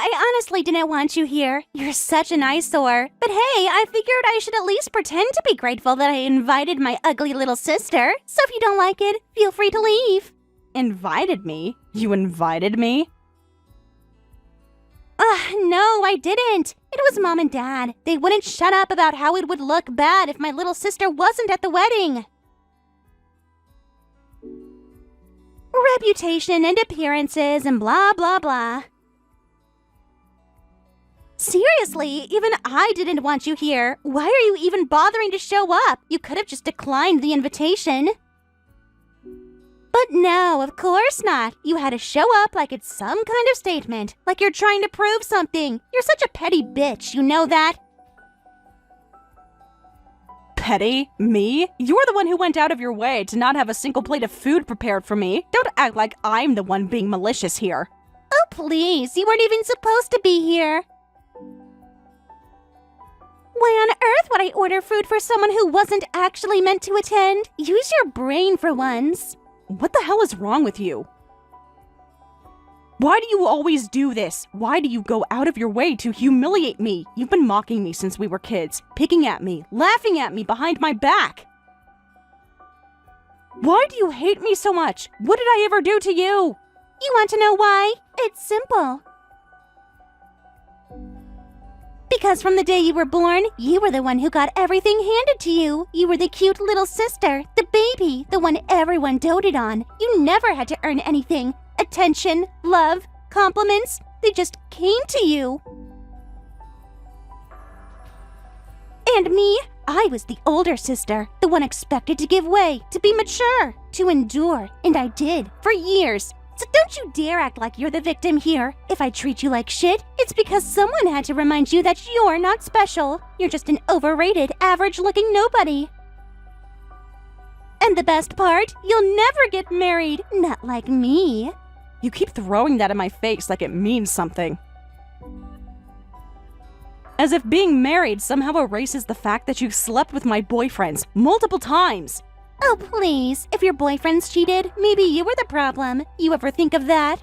I honestly didn't want you here. You're such an eyesore. But hey, I figured I should at least pretend to be grateful that I invited my ugly little sister. So if you don't like it, feel free to leave. Invited me? You invited me? No, I didn't. It was Mom and Dad. They wouldn't shut up about how it would look bad if my little sister wasn't at the wedding. Reputation and appearances and blah, blah, blah. Seriously, even I didn't want you here. Why are you even bothering to show up? You could have just declined the invitation. But no, of course not. You had to show up like it's some kind of statement, like you're trying to prove something. You're such a petty bitch, you know that? Petty? Me? You're the one who went out of your way to not have a single plate of food prepared for me. Don't act like I'm the one being malicious here. Oh, please, you weren't even supposed to be here. Why on earth would I order food for someone who wasn't actually meant to attend? Use your brain for once. What the hell is wrong with you? Why do you always do this? Why do you go out of your way to humiliate me? You've been mocking me since we were kids, picking at me, laughing at me behind my back. Why do you hate me so much? What did I ever do to you? You want to know why? It's simple. Because from the day you were born, you were the one who got everything handed to you. You were the cute little sister, the baby, the one everyone doted on. You never had to earn anything. Attention, love, compliments, they just came to you. And me, I was the older sister, the one expected to give way, to be mature, to endure, and I did, for years. So don't you dare act like you're the victim here. If I treat you like shit, it's because someone had to remind you that you're not special. You're just an overrated, average-looking nobody. And the best part, you'll never get married, not like me. You keep throwing that in my face like it means something. As if being married somehow erases the fact that you slept with my boyfriends multiple times. Oh, please. If your boyfriends cheated, maybe you were the problem. You ever think of that?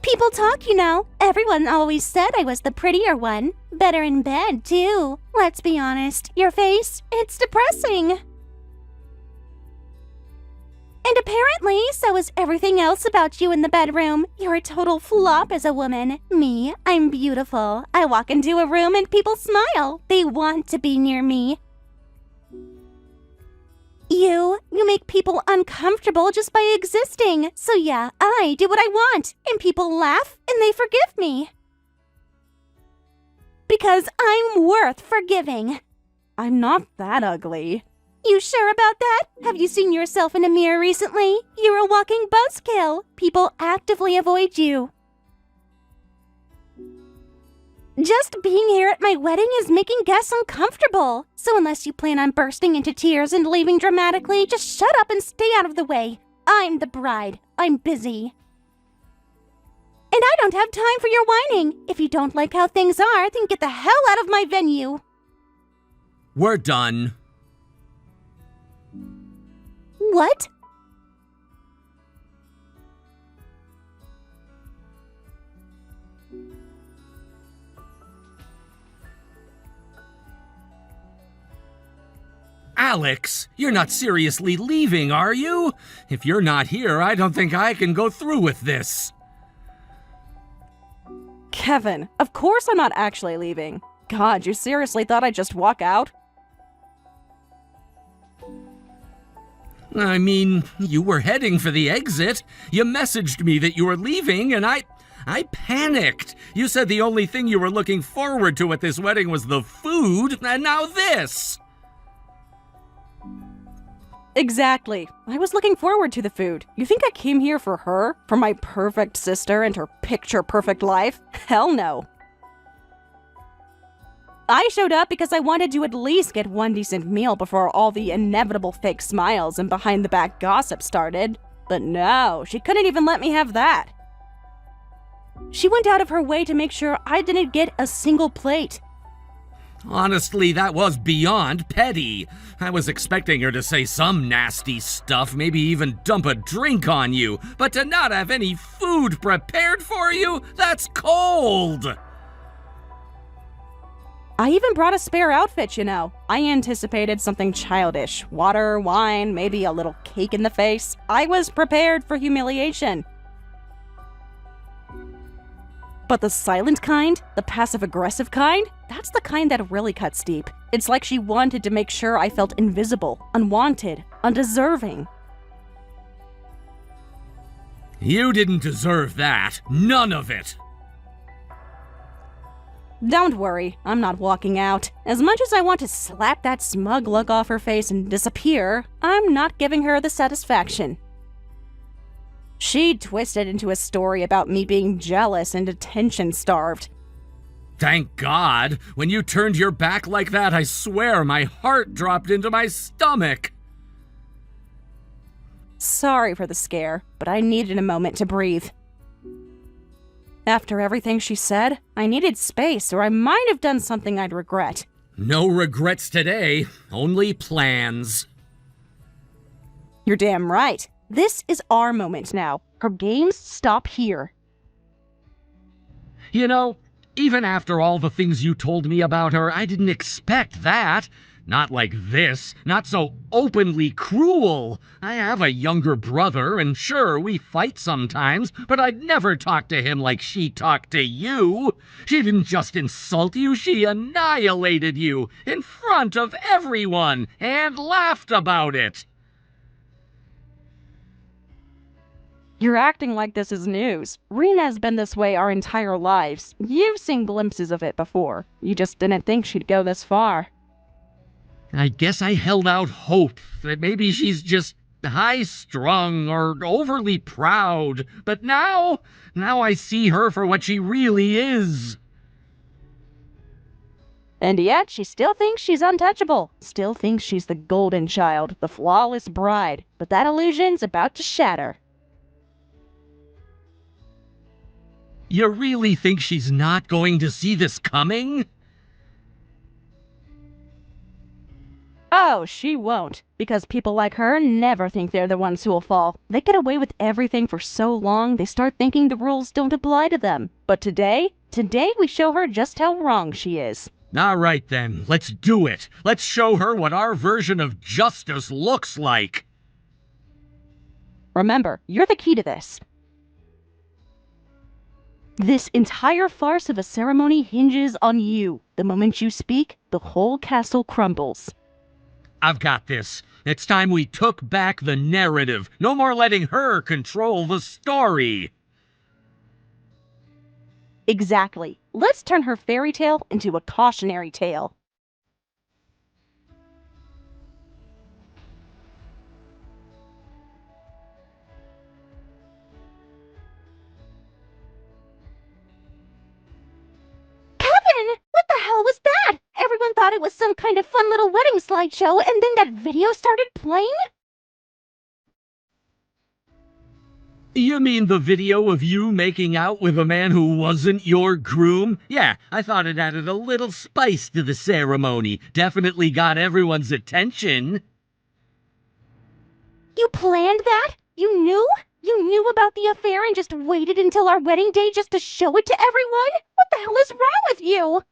People talk, you know. Everyone always said I was the prettier one. Better in bed, too. Let's be honest. Your face, it's depressing. And apparently, so is everything else about you in the bedroom. You're a total flop as a woman. Me, I'm beautiful. I walk into a room and people smile. They want to be near me. You make people uncomfortable just by existing. So yeah, I do what I want, and people laugh, and they forgive me. Because I'm worth forgiving. I'm not that ugly. You sure about that? Have you seen yourself in a mirror recently? You're a walking buzzkill. People actively avoid you. Just being here at my wedding is making guests uncomfortable. So unless you plan on bursting into tears and leaving dramatically, just shut up and stay out of the way. I'm the bride. I'm busy. And I don't have time for your whining. If you don't like how things are, then get the hell out of my venue. We're done. What? Alex, you're not seriously leaving, are you? If you're not here, I don't think I can go through with this. Kevin, of course I'm not actually leaving. God, you seriously thought I'd just walk out? I mean, you were heading for the exit. You messaged me that you were leaving, and I panicked. You said the only thing you were looking forward to at this wedding was the food, and now this. Exactly. I was looking forward to the food. You think I came here for her? For my perfect sister and her picture-perfect life? Hell no. I showed up because I wanted to at least get one decent meal before all the inevitable fake smiles and behind-the-back gossip started. But no, she couldn't even let me have that. She went out of her way to make sure I didn't get a single plate. Honestly, that was beyond petty. I was expecting her to say some nasty stuff, maybe even dump a drink on you, but to not have any food prepared for you? That's cold! I even brought a spare outfit, you know. I anticipated something childish. Water, wine, maybe a little cake in the face. I was prepared for humiliation. But the silent kind, the passive-aggressive kind, that's the kind that really cuts deep. It's like she wanted to make sure I felt invisible, unwanted, undeserving. You didn't deserve that. None of it. Don't worry, I'm not walking out. As much as I want to slap that smug look off her face and disappear, I'm not giving her the satisfaction. She twisted into a story about me being jealous and attention-starved. Thank God. When you turned your back like that, I swear my heart dropped into my stomach. Sorry for the scare, but I needed a moment to breathe. After everything she said, I needed space, or I might have done something I'd regret. No regrets today, only plans. You're damn right. This is our moment now. Her games stop here. You know, even after all the things you told me about her, I didn't expect that. Not like this, not so openly cruel. I have a younger brother, and sure, we fight sometimes, but I'd never talk to him like she talked to you. She didn't just insult you, she annihilated you in front of everyone and laughed about it. You're acting like this is news. Rena has been this way our entire lives. You've seen glimpses of it before. You just didn't think she'd go this far. I guess I held out hope that maybe she's just high-strung or overly proud. But now I see her for what she really is. And yet, she still thinks she's untouchable. Still thinks she's the golden child, the flawless bride. But that illusion's about to shatter. You really think she's not going to see this coming? Oh, she won't. Because people like her never think they're the ones who'll fall. They get away with everything for so long, they start thinking the rules don't apply to them. But today we show her just how wrong she is. All right then, let's do it. Let's show her what our version of justice looks like. Remember, you're the key to this. This entire farce of a ceremony hinges on you. The moment you speak, the whole castle crumbles. I've got this. It's time we took back the narrative. No more letting her control the story. Exactly. Let's turn her fairy tale into a cautionary tale. Kevin! What the hell was that? Everyone thought it was some kind of fun little wedding slideshow, and then that video started playing? You mean the video of you making out with a man who wasn't your groom? Yeah, I thought it added a little spice to the ceremony. Definitely got everyone's attention. You planned that? You knew? You knew about the affair and just waited until our wedding day just to show it to everyone? What the hell is wrong with you?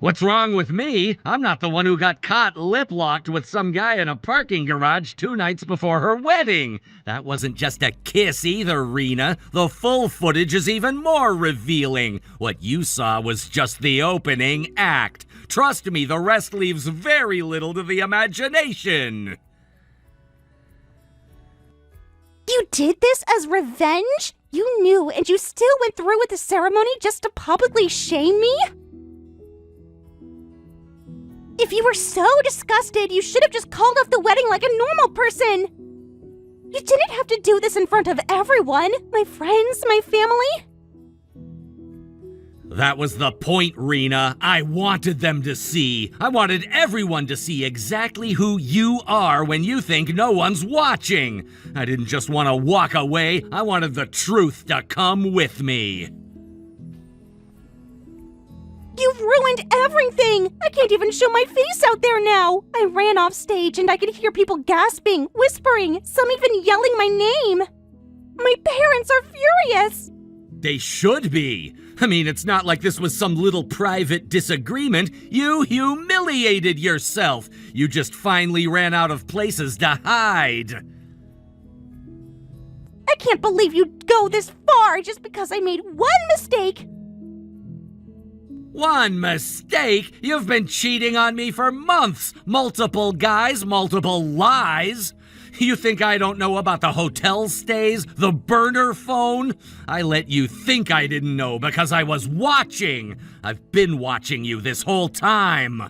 What's wrong with me? I'm not the one who got caught lip-locked with some guy in a parking garage 2 nights before her wedding. That wasn't just a kiss either, Rena. The full footage is even more revealing. What you saw was just the opening act. Trust me, the rest leaves very little to the imagination. You did this as revenge? You knew and you still went through with the ceremony just to publicly shame me? If you were so disgusted, you should have just called off the wedding like a normal person. You didn't have to do this in front of everyone. My friends, my family. That was the point, Rena. I wanted them to see. I wanted everyone to see exactly who you are when you think no one's watching. I didn't just want to walk away. I wanted the truth to come with me. You've ruined everything! I can't even show my face out there now! I ran off stage and I could hear people gasping, whispering, some even yelling my name! My parents are furious! They should be. I mean, it's not like this was some little private disagreement. You humiliated yourself. You just finally ran out of places to hide. I can't believe you'd go this far just because I made one mistake! One mistake? You've been cheating on me for months. Multiple guys, multiple lies. You think I don't know about the hotel stays, the burner phone? I let you think I didn't know because I was watching. I've been watching you this whole time.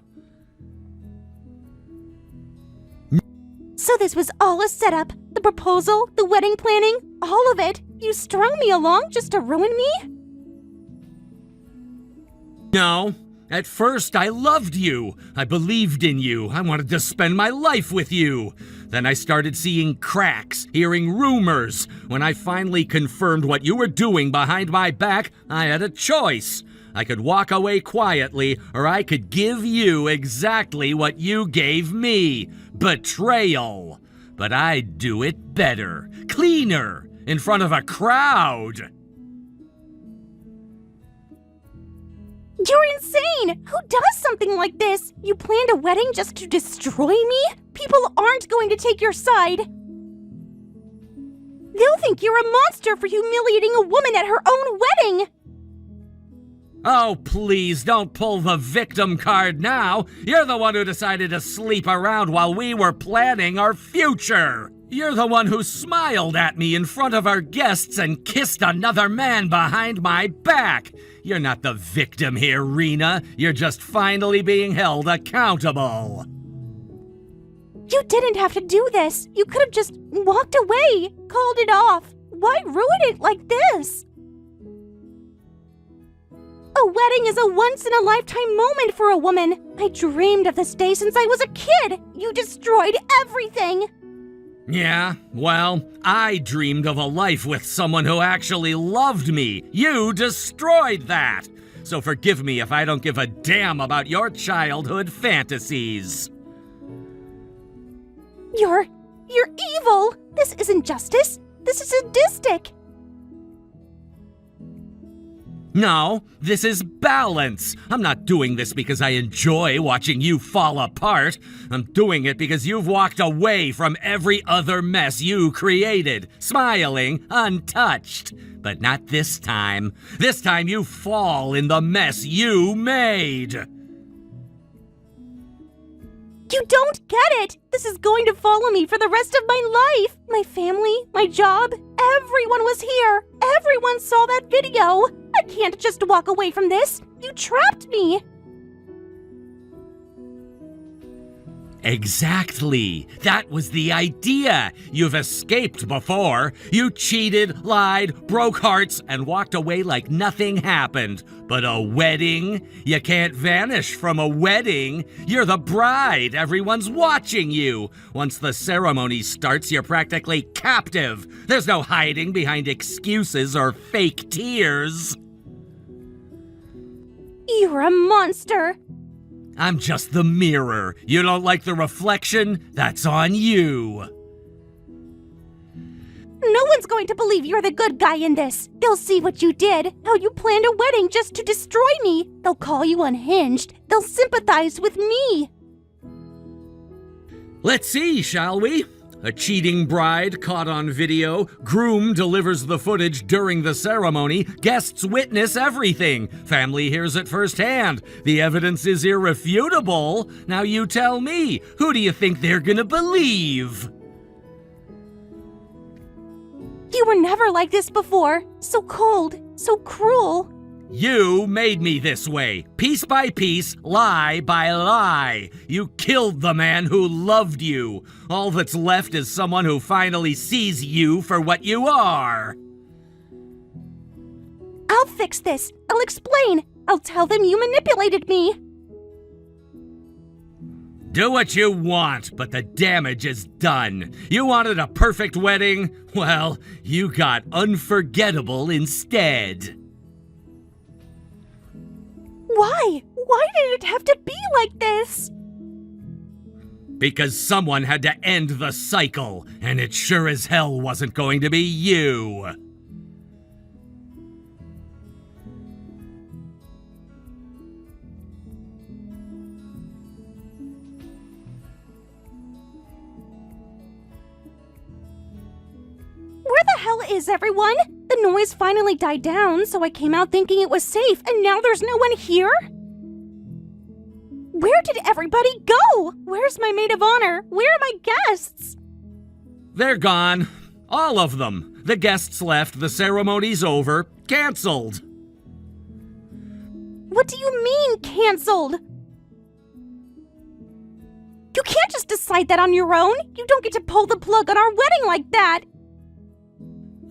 So this was all a setup? The proposal, the wedding planning, all of it? You strung me along just to ruin me? No. At first, I loved you. I believed in you. I wanted to spend my life with you. Then I started seeing cracks, hearing rumors. When I finally confirmed what you were doing behind my back, I had a choice. I could walk away quietly, or I could give you exactly what you gave me. Betrayal. But I'd do it better, cleaner, in front of a crowd. You're insane! Who does something like this? You planned a wedding just to destroy me? People aren't going to take your side. They'll think you're a monster for humiliating a woman at her own wedding! Oh, please don't pull the victim card now. You're the one who decided to sleep around while we were planning our future. You're the one who smiled at me in front of our guests and kissed another man behind my back. You're not the victim here, Rena. You're just finally being held accountable. You didn't have to do this. You could have just walked away, called it off. Why ruin it like this? A wedding is a once-in-a-lifetime moment for a woman. I dreamed of this day since I was a kid. You destroyed everything. Yeah, well, I dreamed of a life with someone who actually loved me. You destroyed that. So forgive me if I don't give a damn about your childhood fantasies. You're evil. This isn't justice. This is sadistic. No, this is balance. I'm not doing this because I enjoy watching you fall apart. I'm doing it because you've walked away from every other mess you created, smiling, untouched. But not this time. This time you fall in the mess you made. You don't get it! This is going to follow me for the rest of my life! My family, my job, everyone was here! Everyone saw that video! I can't just walk away from this! You trapped me! Exactly. That was the idea. You've escaped before. You cheated, lied, broke hearts, and walked away like nothing happened. But a wedding? You can't vanish from a wedding. You're the bride. Everyone's watching you. Once the ceremony starts, you're practically captive. There's no hiding behind excuses or fake tears. You're a monster! I'm just the mirror. You don't like the reflection? That's on you. No one's going to believe you're the good guy in this. They'll see what you did, how you planned a wedding just to destroy me. They'll call you unhinged. They'll sympathize with me. Let's see, shall we? A cheating bride caught on video, groom delivers the footage during the ceremony, guests witness everything, family hears it firsthand, the evidence is irrefutable. Now you tell me, who do you think they're gonna believe? You were never like this before. So cold, so cruel. You made me this way, piece by piece, lie by lie. You killed the man who loved you. All that's left is someone who finally sees you for what you are. I'll fix this. I'll explain. I'll tell them you manipulated me. Do what you want, but the damage is done. You wanted a perfect wedding? Well, you got unforgettable instead. Why? Why did it have to be like this? Because someone had to end the cycle, and it sure as hell wasn't going to be you. Where the hell is everyone? The noise finally died down, so I came out thinking it was safe, and now there's no one here? Where did everybody go? Where's my maid of honor? Where are my guests? They're gone. All of them. The guests left, the ceremony's over, canceled. What do you mean, canceled? You can't just decide that on your own. You don't get to pull the plug on our wedding like that.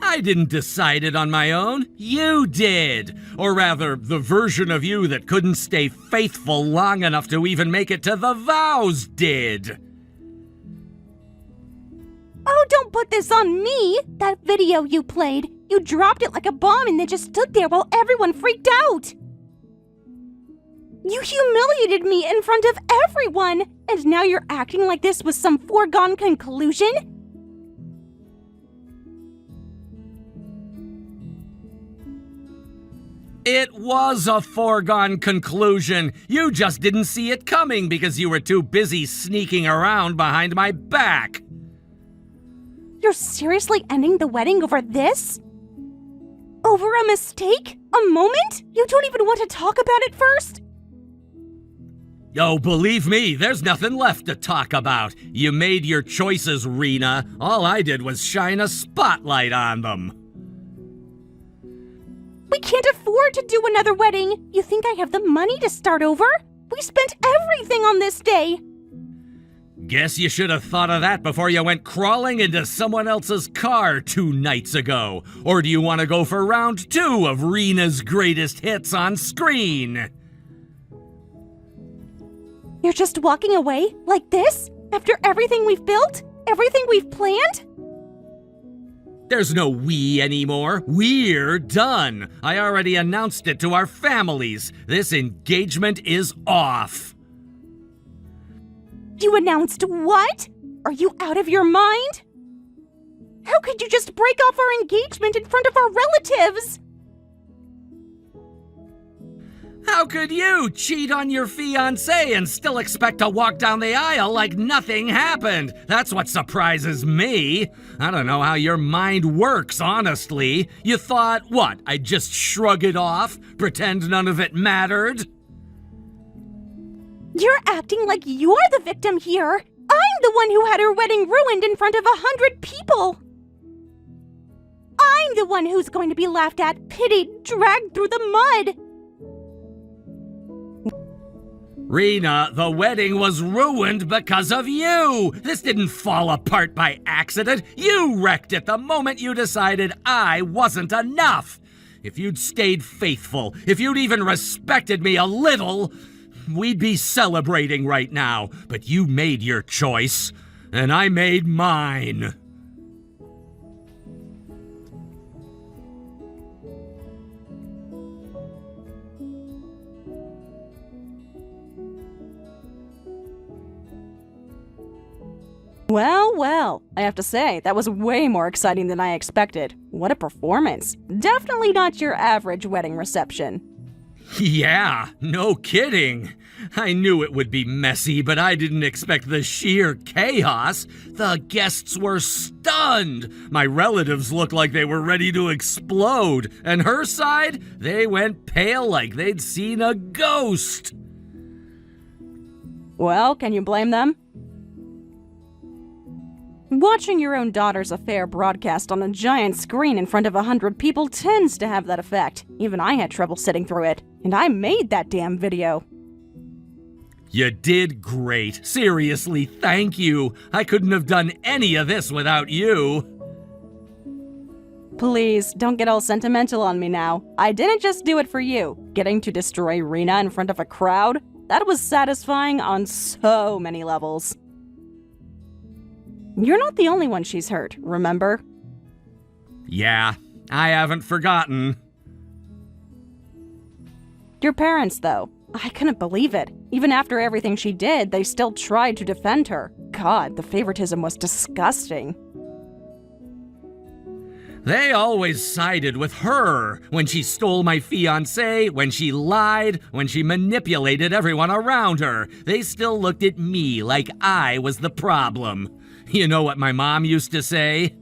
I didn't decide it on my own. You did. Or rather, the version of you that couldn't stay faithful long enough to even make it to the vows did. Oh, don't put this on me. That video you played, you dropped it like a bomb and then just stood there while everyone freaked out. You humiliated me in front of everyone, and now you're acting like this was some foregone conclusion? It was a foregone conclusion. You just didn't see it coming because you were too busy sneaking around behind my back. You're seriously ending the wedding over this? Over a mistake? A moment? You don't even want to talk about it first? Oh, believe me, there's nothing left to talk about. You made your choices, Rena. All I did was shine a spotlight on them. We can't afford to do another wedding. You think I have the money to start over? We spent everything on this day. Guess you should have thought of that before you went crawling into someone else's car 2 nights ago. Or do you want to go for round 2 of Rena's greatest hits on screen? You're just walking away like this? After everything we've built? Everything we've planned? There's no we anymore. We're done. I already announced it to our families. This engagement is off. You announced what? Are you out of your mind? How could you just break off our engagement in front of our relatives? How could you cheat on your fiancé and still expect to walk down the aisle like nothing happened? That's what surprises me. I don't know how your mind works, honestly. You thought, what, I'd just shrug it off? Pretend none of it mattered? You're acting like you're the victim here. I'm the one who had her wedding ruined in front of 100 people. I'm the one who's going to be laughed at, pitied, dragged through the mud. Rena, the wedding was ruined because of you! This didn't fall apart by accident. You wrecked it the moment you decided I wasn't enough. If you'd stayed faithful, if you'd even respected me a little, we'd be celebrating right now. But you made your choice, and I made mine. Well, well, I have to say, that was way more exciting than I expected. What a performance. Definitely not your average wedding reception. Yeah, no kidding. I knew it would be messy, but I didn't expect the sheer chaos. The guests were stunned. My relatives looked like they were ready to explode, and her side, they went pale like they'd seen a ghost. Well, can you blame them? Watching your own daughter's affair broadcast on a giant screen in front of 100 people tends to have that effect. Even I had trouble sitting through it, and I made that damn video. You did great. Seriously, thank you. I couldn't have done any of this without you. Please, don't get all sentimental on me now. I didn't just do it for you. Getting to destroy Rena in front of a crowd, that was satisfying on so many levels. You're not the only one she's hurt, remember? Yeah, I haven't forgotten. Your parents, though. I couldn't believe it. Even after everything she did, they still tried to defend her. God, the favoritism was disgusting. They always sided with her when she stole my fiancé, when she lied, when she manipulated everyone around her. They still looked at me like I was the problem. You know what my mom used to say?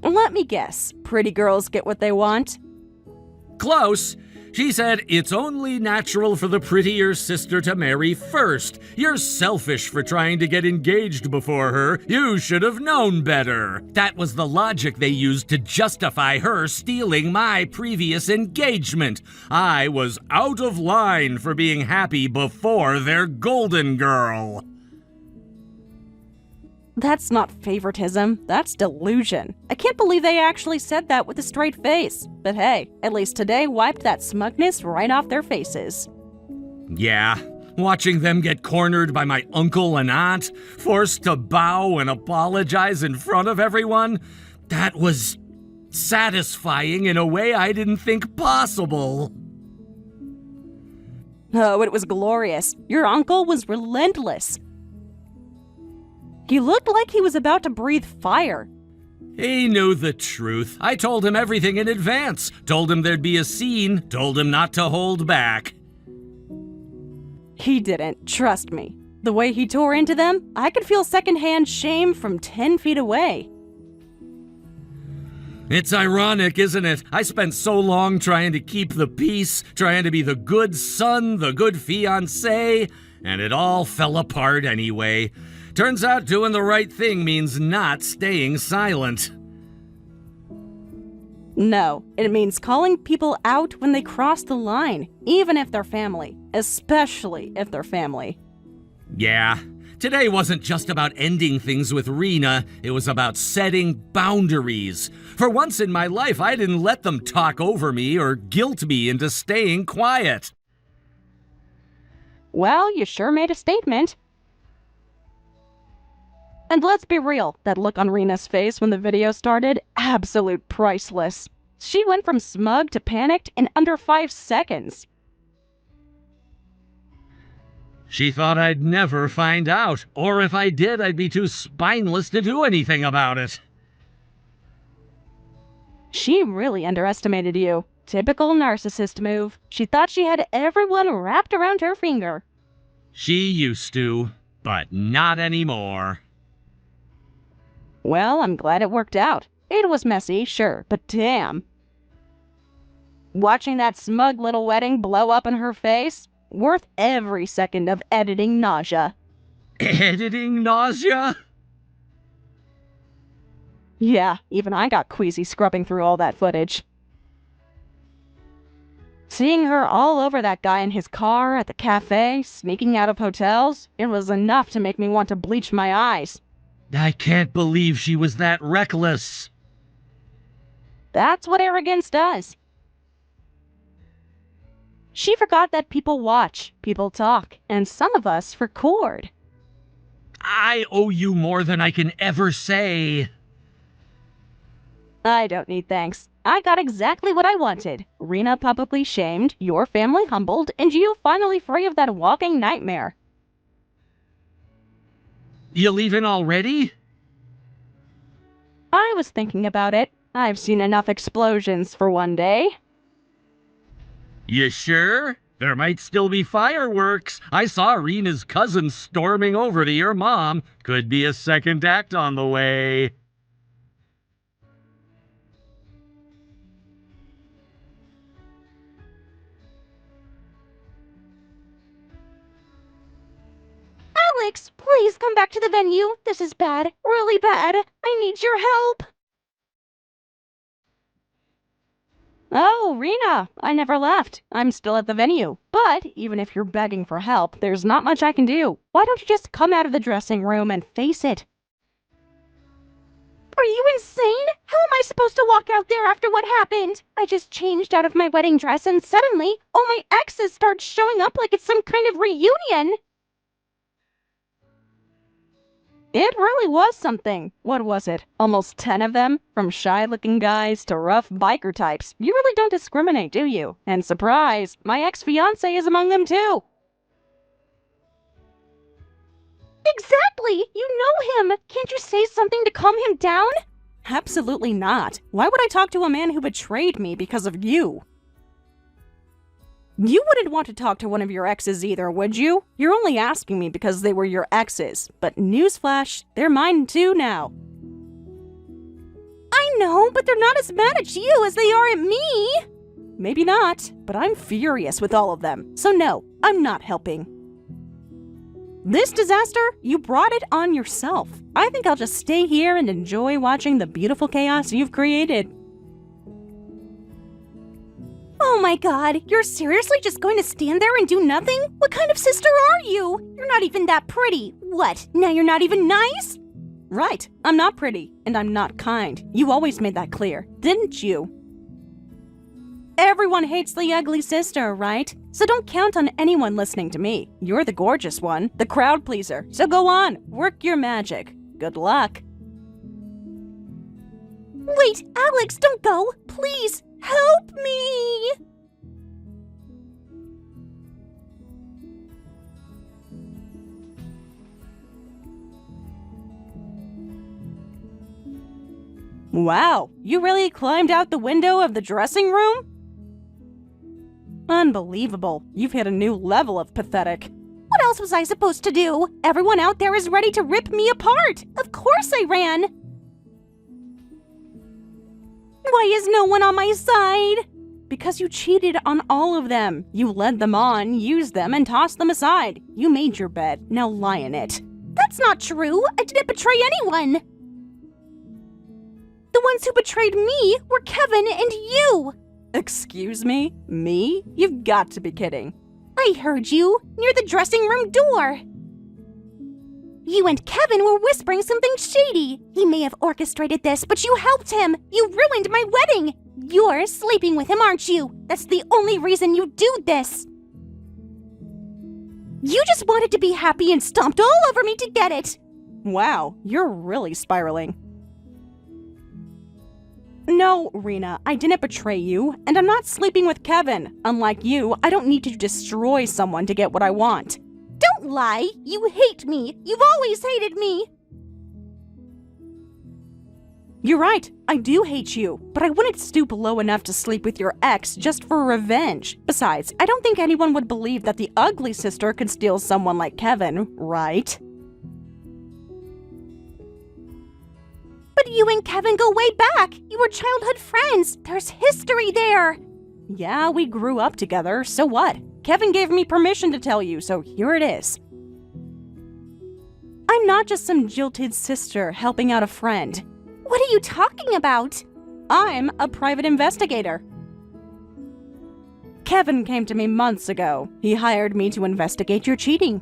Let me guess. Pretty girls get what they want? Close. She said, it's only natural for the prettier sister to marry first. You're selfish for trying to get engaged before her. You should have known better. That was the logic they used to justify her stealing my previous engagement. I was out of line for being happy before their golden girl. That's not favoritism, that's delusion. I can't believe they actually said that with a straight face. But hey, at least today wiped that smugness right off their faces. Yeah, watching them get cornered by my uncle and aunt, forced to bow and apologize in front of everyone, that was satisfying in a way I didn't think possible. Oh, it was glorious. Your uncle was relentless. He looked like he was about to breathe fire. He knew the truth. I told him everything in advance. Told him there'd be a scene. Told him not to hold back. He didn't, trust me. The way he tore into them, I could feel secondhand shame from 10 feet away. It's ironic, isn't it? I spent so long trying to keep the peace, trying to be the good son, the good fiancé, and it all fell apart anyway. Turns out doing the right thing means not staying silent. No, it means calling people out when they cross the line, even if they're family, especially if they're family. Yeah, today wasn't just about ending things with Rena, it was about setting boundaries. For once in my life, I didn't let them talk over me or guilt me into staying quiet. Well, you sure made a statement. And let's be real, that look on Rena's face when the video started, absolute priceless. She went from smug to panicked in under 5 seconds. She thought I'd never find out, or if I did, I'd be too spineless to do anything about it. She really underestimated you. Typical narcissist move. She thought she had everyone wrapped around her finger. She used to, but not anymore. Well, I'm glad it worked out. It was messy, sure, but damn. Watching that smug little wedding blow up in her face, worth every second of editing nausea. Editing nausea? Yeah, even I got queasy scrubbing through all that footage. Seeing her all over that guy in his car, at the cafe, sneaking out of hotels, it was enough to make me want to bleach my eyes. I can't believe she was that reckless. That's what arrogance does. She forgot that people watch, people talk, and some of us record. I owe you more than I can ever say. I don't need thanks. I got exactly what I wanted. Rena publicly shamed, your family humbled, and you finally free of that walking nightmare. You leaving already? I was thinking about it. I've seen enough explosions for one day. You sure? There might still be fireworks. I saw Rena's cousin storming over to your mom. Could be a second act on the way. Alex, please come back to the venue. This is bad, really bad. I need your help. Oh, Rena, I never left. I'm still at the venue. But even if you're begging for help, there's not much I can do. Why don't you just come out of the dressing room and face it? Are you insane? How am I supposed to walk out there after what happened? I just changed out of my wedding dress and suddenly all my exes start showing up like it's some kind of reunion. It really was something. What was it? Almost 10 of them? From shy-looking guys to rough biker types. You really don't discriminate, do you? And surprise, my ex-fiancé is among them too. Exactly! You know him! Can't you say something to calm him down? Absolutely not. Why would I talk to a man who betrayed me because of you? You wouldn't want to talk to one of your exes either, would you? You're only asking me because they were your exes. But newsflash, they're mine too now. I know, but they're not as mad at you as they are at me! Maybe not, but I'm furious with all of them. So no, I'm not helping. This disaster, you brought it on yourself. I think I'll just stay here and enjoy watching the beautiful chaos you've created. Oh my god, you're seriously just going to stand there and do nothing? What kind of sister are you? You're not even that pretty. What, now you're not even nice? Right, I'm not pretty, and I'm not kind. You always made that clear, didn't you? Everyone hates the ugly sister, right? So don't count on anyone listening to me. You're the gorgeous one, the crowd pleaser. So go on, work your magic. Good luck. Wait, Alex, don't go. Please, help me. Wow, you really climbed out the window of the dressing room? Unbelievable. You've hit a new level of pathetic. What else was I supposed to do? Everyone out there is ready to rip me apart. Of course I ran. Why is no one on my side? Because you cheated on all of them. You led them on, used them, and tossed them aside. You made your bed. Now lie in it. That's not true. I didn't betray anyone. The ones who betrayed me were Kevin and you. Excuse me? Me? You've got to be kidding. I heard you near the dressing room door. You and Kevin were whispering something shady. He may have orchestrated this, but you helped him. You ruined my wedding. You're sleeping with him, aren't you? That's the only reason you do this. You just wanted to be happy and stomped all over me to get it. Wow, you're really spiraling. No, Rena, I didn't betray you, and I'm not sleeping with Kevin. Unlike you, I don't need to destroy someone to get what I want. Don't lie. You hate me. You've always hated me. You're right, I do hate you, but I wouldn't stoop low enough to sleep with your ex just for revenge. Besides, I don't think anyone would believe that the ugly sister could steal someone like Kevin, right? But you and Kevin go way back. You were childhood friends. There's history there. Yeah, we grew up together, so what? Kevin gave me permission to tell you, so here it is. I'm not just some jilted sister helping out a friend. What are you talking about? I'm a private investigator. Kevin came to me months ago. He hired me to investigate your cheating.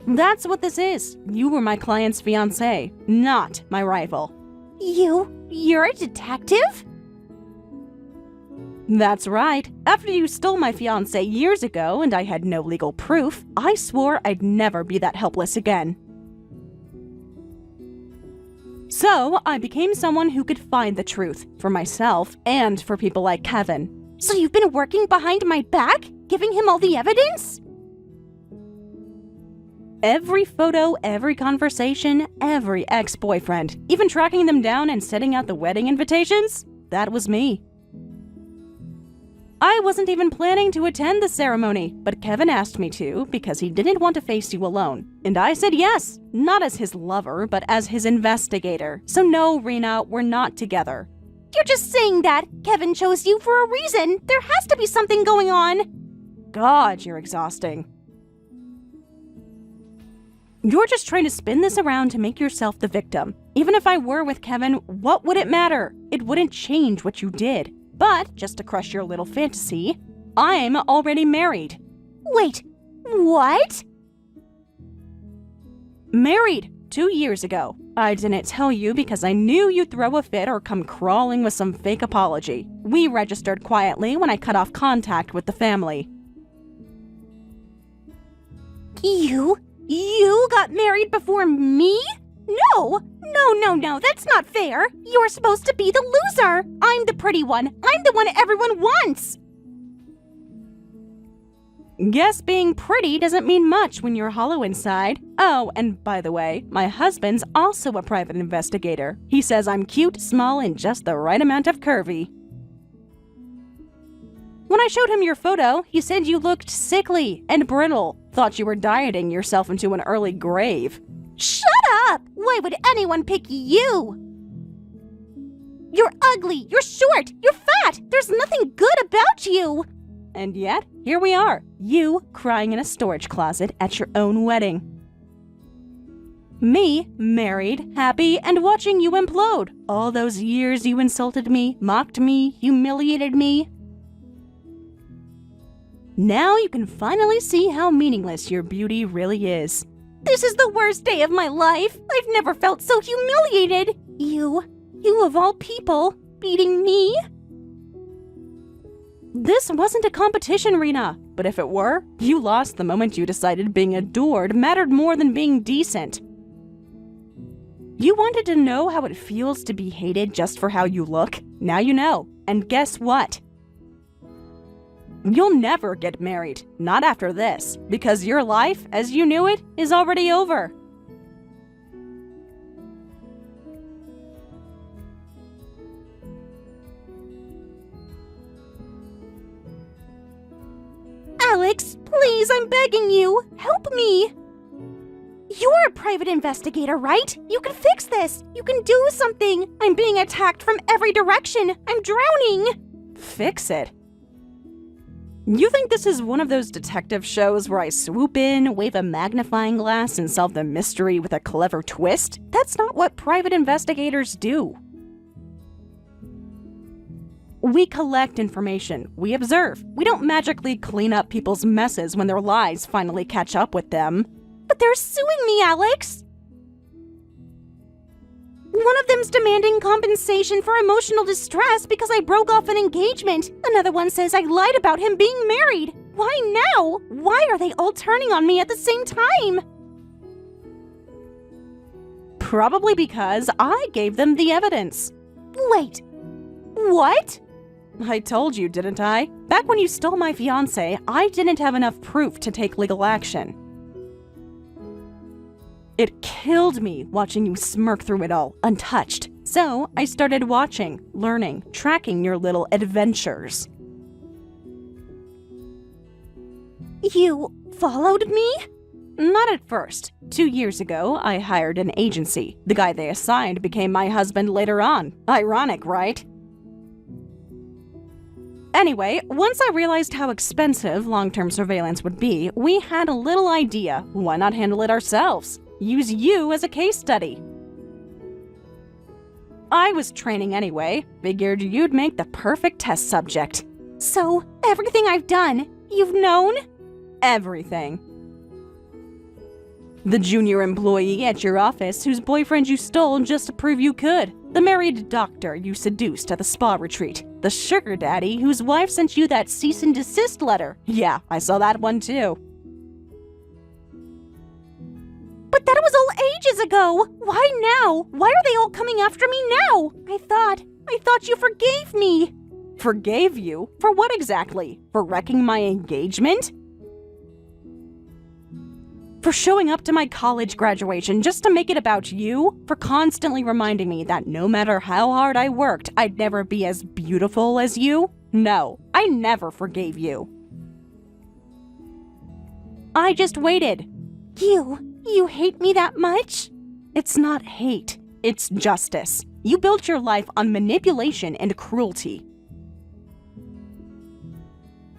That's what this is. You were my client's fiancé, not my rival. You're a detective? That's right. After you stole my fiancé years ago and I had no legal proof, I swore I'd never be that helpless again. So, I became someone who could find the truth, for myself and for people like Kevin. So you've been working behind my back? Giving him all the evidence? Every photo, every conversation, every ex-boyfriend, even tracking them down and setting out the wedding invitations, that was me. I wasn't even planning to attend the ceremony, but Kevin asked me to because he didn't want to face you alone. And I said yes, not as his lover, but as his investigator. So no, Rena, we're not together. You're just saying that. Kevin chose you for a reason. There has to be something going on. God, you're exhausting. You're just trying to spin this around to make yourself the victim. Even if I were with Kevin, what would it matter? It wouldn't change what you did. But, just to crush your little fantasy, I'm already married. Wait, what? Married 2 years ago. I didn't tell you because I knew you'd throw a fit or come crawling with some fake apology. We registered quietly when I cut off contact with the family. You You got married before me? No, that's not fair. You're supposed to be the loser. I'm the pretty one. I'm the one everyone wants. Guess being pretty doesn't mean much when you're hollow inside. Oh, and by the way, my husband's also a private investigator. He says I'm cute, small, and just the right amount of curvy. When I showed him your photo, he said you looked sickly and brittle. Thought you were dieting yourself into an early grave. Shut up! Why would anyone pick you? You're ugly, you're short, you're fat. There's nothing good about you. And yet, here we are, you crying in a storage closet at your own wedding. Me, married, happy, and watching you implode. All those years you insulted me, mocked me, humiliated me. Now you can finally see how meaningless your beauty really is. This is the worst day of my life. I've never felt so humiliated. You of all people, beating me? This wasn't a competition, Rena. But if it were, you lost the moment you decided being adored mattered more than being decent. You wanted to know how it feels to be hated just for how you look? Now you know. And guess what? You'll never get married. Not after this. Because your life, as you knew it, is already over. Alex, please, I'm begging you. Help me. You're a private investigator, right? You can fix this. You can do something. I'm being attacked from every direction. I'm drowning. Fix it? You think this is one of those detective shows where I swoop in, wave a magnifying glass, and solve the mystery with a clever twist? That's not what private investigators do. We collect information. We observe. We don't magically clean up people's messes when their lies finally catch up with them. But they're suing me, Alex. One of them's demanding compensation for emotional distress because I broke off an engagement. Another one says I lied about him being married. Why now? Why are they all turning on me at the same time? Probably because I gave them the evidence. Wait, what? I told you, didn't I? Back when you stole my fiancé, I didn't have enough proof to take legal action. It killed me watching you smirk through it all, untouched. So I started watching, learning, tracking your little adventures. You followed me? Not at first. 2 years ago, I hired an agency. The guy they assigned became my husband later on. Ironic, right? Anyway, once I realized how expensive long-term surveillance would be, we had a little idea. Why not handle it ourselves? Use you as a case study. I was training anyway. Figured you'd make the perfect test subject. So, everything I've done, you've known? Everything. The junior employee at your office whose boyfriend you stole just to prove you could. The married doctor you seduced at the spa retreat. The sugar daddy whose wife sent you that cease and desist letter. Yeah, I saw that one too. But that was all ages ago! Why now? Why are they all coming after me now? I thought you forgave me! Forgave you? For what exactly? For wrecking my engagement? For showing up to my college graduation just to make it about you? For constantly reminding me that no matter how hard I worked, I'd never be as beautiful as you? No, I never forgave you. I just waited. You hate me that much? It's not hate, it's justice. You built your life on manipulation and cruelty.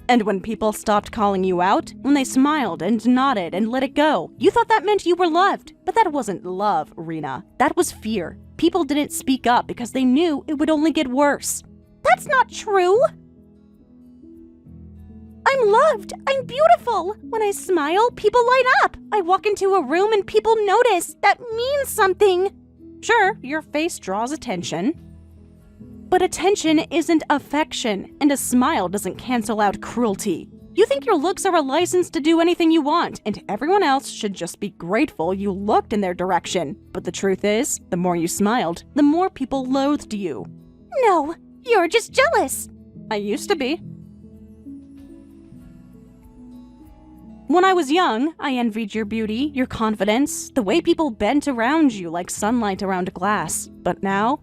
And when people stopped calling you out, when they smiled and nodded and let it go, you thought that meant you were loved. But that wasn't love, Rena. That was fear. People didn't speak up because they knew it would only get worse. That's not true! I'm loved! I'm beautiful! When I smile, people light up! I walk into a room and people notice. That means something! Sure, your face draws attention. But attention isn't affection, and a smile doesn't cancel out cruelty. You think your looks are a license to do anything you want, and everyone else should just be grateful you looked in their direction. But the truth is, the more you smiled, the more people loathed you. No, you're just jealous. I used to be. When I was young, I envied your beauty, your confidence, the way people bent around you like sunlight around glass. But now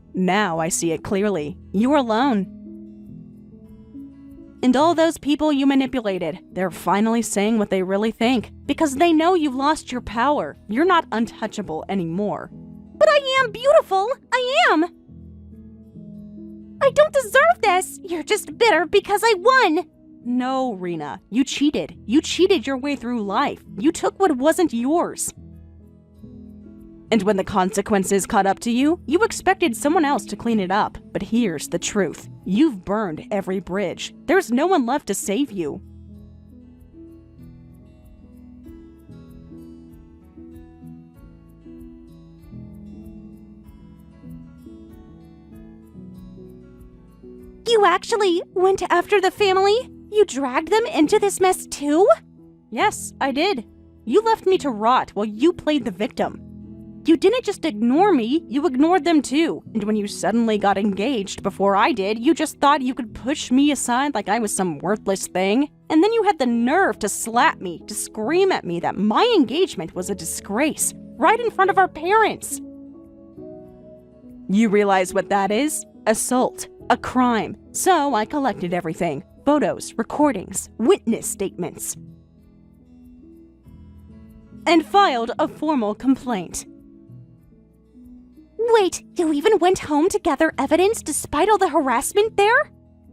I see it clearly. You're alone. And all those people you manipulated, they're finally saying what they really think, because they know you've lost your power. You're not untouchable anymore. But I am beautiful. I am. I don't deserve this. You're just bitter because I won. No, Rena, you cheated. You cheated your way through life. You took what wasn't yours. And when the consequences caught up to you, you expected someone else to clean it up. But here's the truth. You've burned every bridge. There's no one left to save you. You actually went after the family? You dragged them into this mess too? Yes, I did. You left me to rot while you played the victim. You didn't just ignore me, you ignored them too. And when you suddenly got engaged before I did, you just thought you could push me aside like I was some worthless thing. And then you had the nerve to slap me, to scream at me that my engagement was a disgrace, right in front of our parents. You realize what that is? Assault. A crime. So I collected everything. Photos, recordings, witness statements. And filed a formal complaint. Wait, you even went home to gather evidence despite all the harassment there?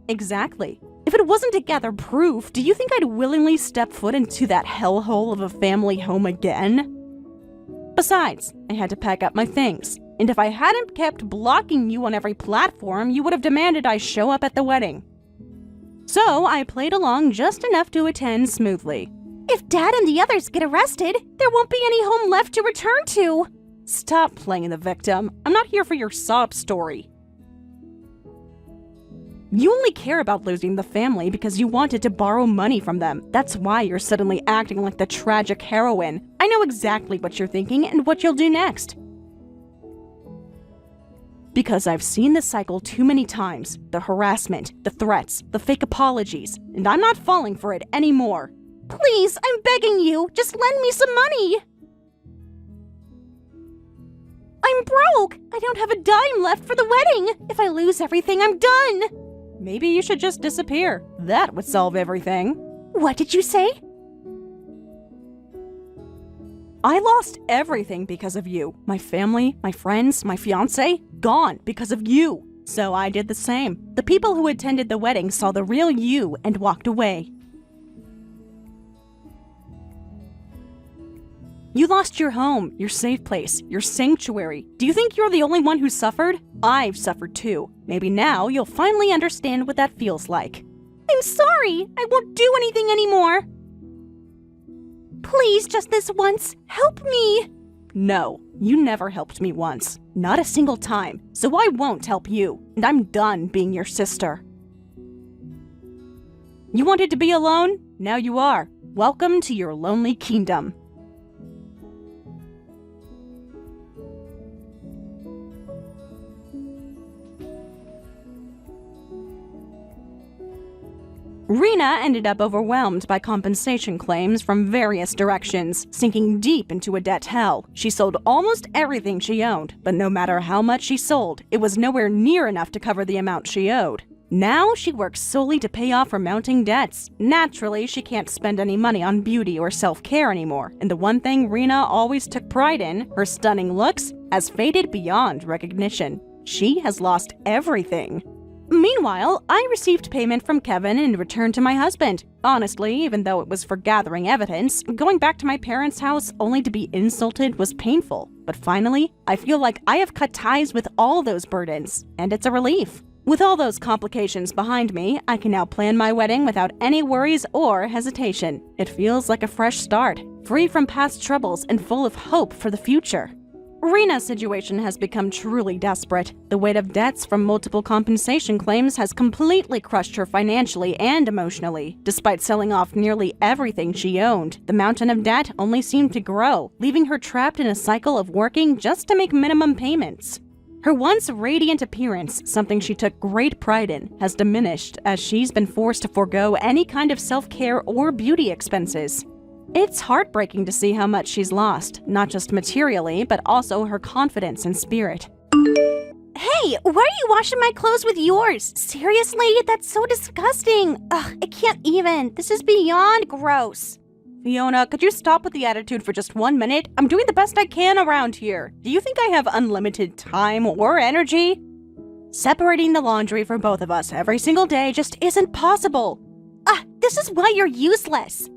Exactly. If it wasn't to gather proof, do you think I'd willingly step foot into that hellhole of a family home again? Besides, I had to pack up my things. And if I hadn't kept blocking you on every platform, you would have demanded I show up at the wedding. So I played along just enough to attend smoothly. If Dad and the others get arrested, there won't be any home left to return to. Stop playing the victim. I'm not here for your sob story. You only care about losing the family because you wanted to borrow money from them. That's why you're suddenly acting like the tragic heroine. I know exactly what you're thinking and what you'll do next. Because I've seen this cycle too many times. The harassment, the threats, the fake apologies, and I'm not falling for it anymore. Please, I'm begging you, just lend me some money. I'm broke. I don't have a dime left for the wedding. If I lose everything, I'm done. Maybe you should just disappear. That would solve everything. What did you say? I lost everything because of you. My family, my friends, my fiancé, gone because of you. So I did the same. The people who attended the wedding saw the real you and walked away. You lost your home, your safe place, your sanctuary. Do you think you're the only one who suffered? I've suffered too. Maybe now you'll finally understand what that feels like. I'm sorry. I won't do anything anymore. Please, just this once, help me. No, you never helped me once. Not a single time. So I won't help you. And I'm done being your sister. You wanted to be alone? Now you are. Welcome to your lonely kingdom. Rena ended up overwhelmed by compensation claims from various directions, sinking deep into a debt hell. She sold almost everything she owned, but no matter how much she sold, it was nowhere near enough to cover the amount she owed. Now she works solely to pay off her mounting debts. Naturally, she can't spend any money on beauty or self-care anymore, and the one thing Rena always took pride in, her stunning looks, has faded beyond recognition. She has lost everything. Meanwhile, I received payment from Kevin in return to my husband. Honestly, even though it was for gathering evidence, going back to my parents' house only to be insulted was painful. But finally, I feel like I have cut ties with all those burdens, and it's a relief. With all those complications behind me, I can now plan my wedding without any worries or hesitation. It feels like a fresh start, free from past troubles and full of hope for the future. Rena's situation has become truly desperate. The weight of debts from multiple compensation claims has completely crushed her financially and emotionally. Despite selling off nearly everything she owned, the mountain of debt only seemed to grow, leaving her trapped in a cycle of working just to make minimum payments. Her once radiant appearance, something she took great pride in, has diminished as she's been forced to forego any kind of self-care or beauty expenses. It's heartbreaking to see how much she's lost, not just materially, but also her confidence and spirit. Hey, why are you washing my clothes with yours? Seriously? That's so disgusting. Ugh, I can't even. This is beyond gross. Fiona, could you stop with the attitude for just 1 minute? I'm doing the best I can around here. Do you think I have unlimited time or energy? Separating the laundry for both of us every single day just isn't possible. This is why you're useless.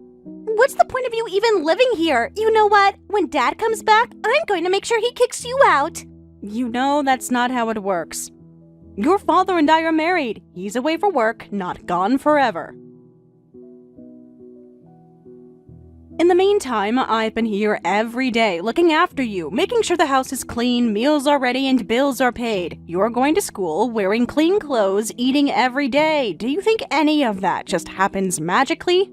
What's the point of you even living here? You know what? When Dad comes back, I'm going to make sure he kicks you out. You know that's not how it works. Your father and I are married. He's away for work, not gone forever. In the meantime, I've been here every day looking after you, making sure the house is clean, meals are ready, and bills are paid. You're going to school, wearing clean clothes, eating every day. Do you think any of that just happens magically?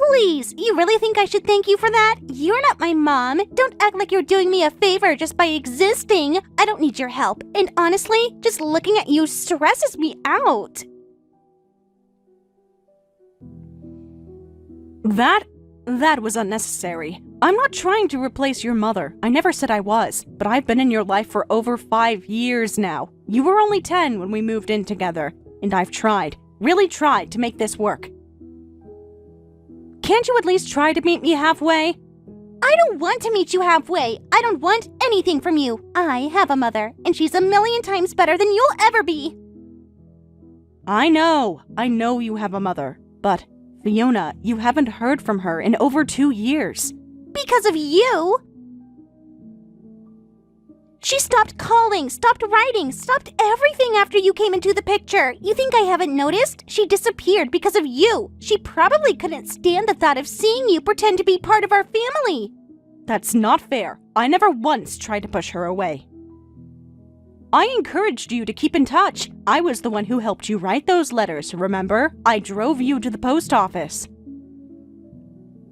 Please, you really think I should thank you for that? You're not my mom. Don't act like you're doing me a favor just by existing. I don't need your help. And honestly, just looking at you stresses me out. That was unnecessary. I'm not trying to replace your mother. I never said I was, but I've been in your life for over 5 years now. You were only 10 when we moved in together, and I've tried, really tried to make this work. Can't you at least try to meet me halfway? I don't want to meet you halfway. I don't want anything from you. I have a mother, and she's a million times better than you'll ever be. I know you have a mother, but Fiona, you haven't heard from her in over 2 years. Because of you? She stopped calling, stopped writing, stopped everything after you came into the picture. You think I haven't noticed? She disappeared because of you. She probably couldn't stand the thought of seeing you pretend to be part of our family. That's not fair. I never once tried to push her away. I encouraged you to keep in touch. I was the one who helped you write those letters, remember? I drove you to the post office.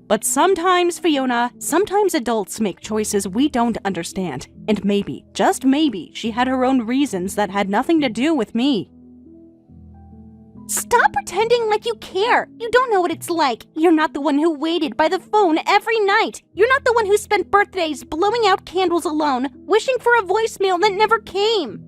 But sometimes, Fiona, sometimes adults make choices we don't understand. And maybe, just maybe, she had her own reasons that had nothing to do with me. Stop pretending like you care. You don't know what it's like. You're not the one who waited by the phone every night. You're not the one who spent birthdays blowing out candles alone, wishing for a voicemail that never came.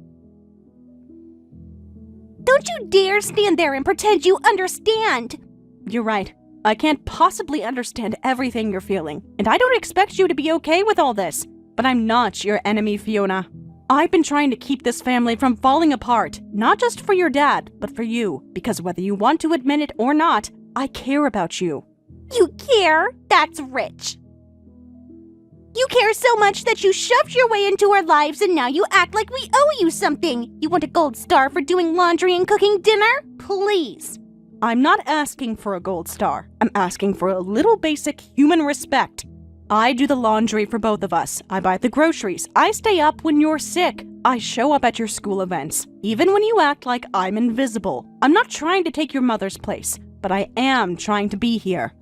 Don't you dare stand there and pretend you understand. You're right. I can't possibly understand everything you're feeling, and I don't expect you to be okay with all this. But I'm not your enemy, Fiona. I've been trying to keep this family from falling apart, not just for your dad, but for you, because whether you want to admit it or not, I care about you. You care? That's rich. You care so much that you shoved your way into our lives and now you act like we owe you something. You want a gold star for doing laundry and cooking dinner? Please. I'm not asking for a gold star. I'm asking for a little basic human respect. I do the laundry for both of us. I buy the groceries. I stay up when you're sick. I show up at your school events, even when you act like I'm invisible. I'm not trying to take your mother's place, but I am trying to be here.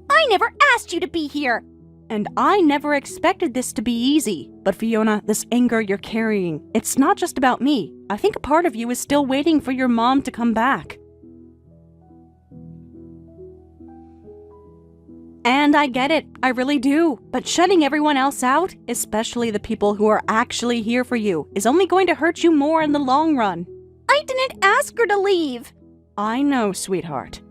I never asked you to be here. And I never expected this to be easy. But Fiona, this anger you're carrying, it's not just about me. I think a part of you is still waiting for your mom to come back. And I get it, I really do. But shutting everyone else out, especially the people who are actually here for you, is only going to hurt you more in the long run. I didn't ask her to leave. I know, sweetheart.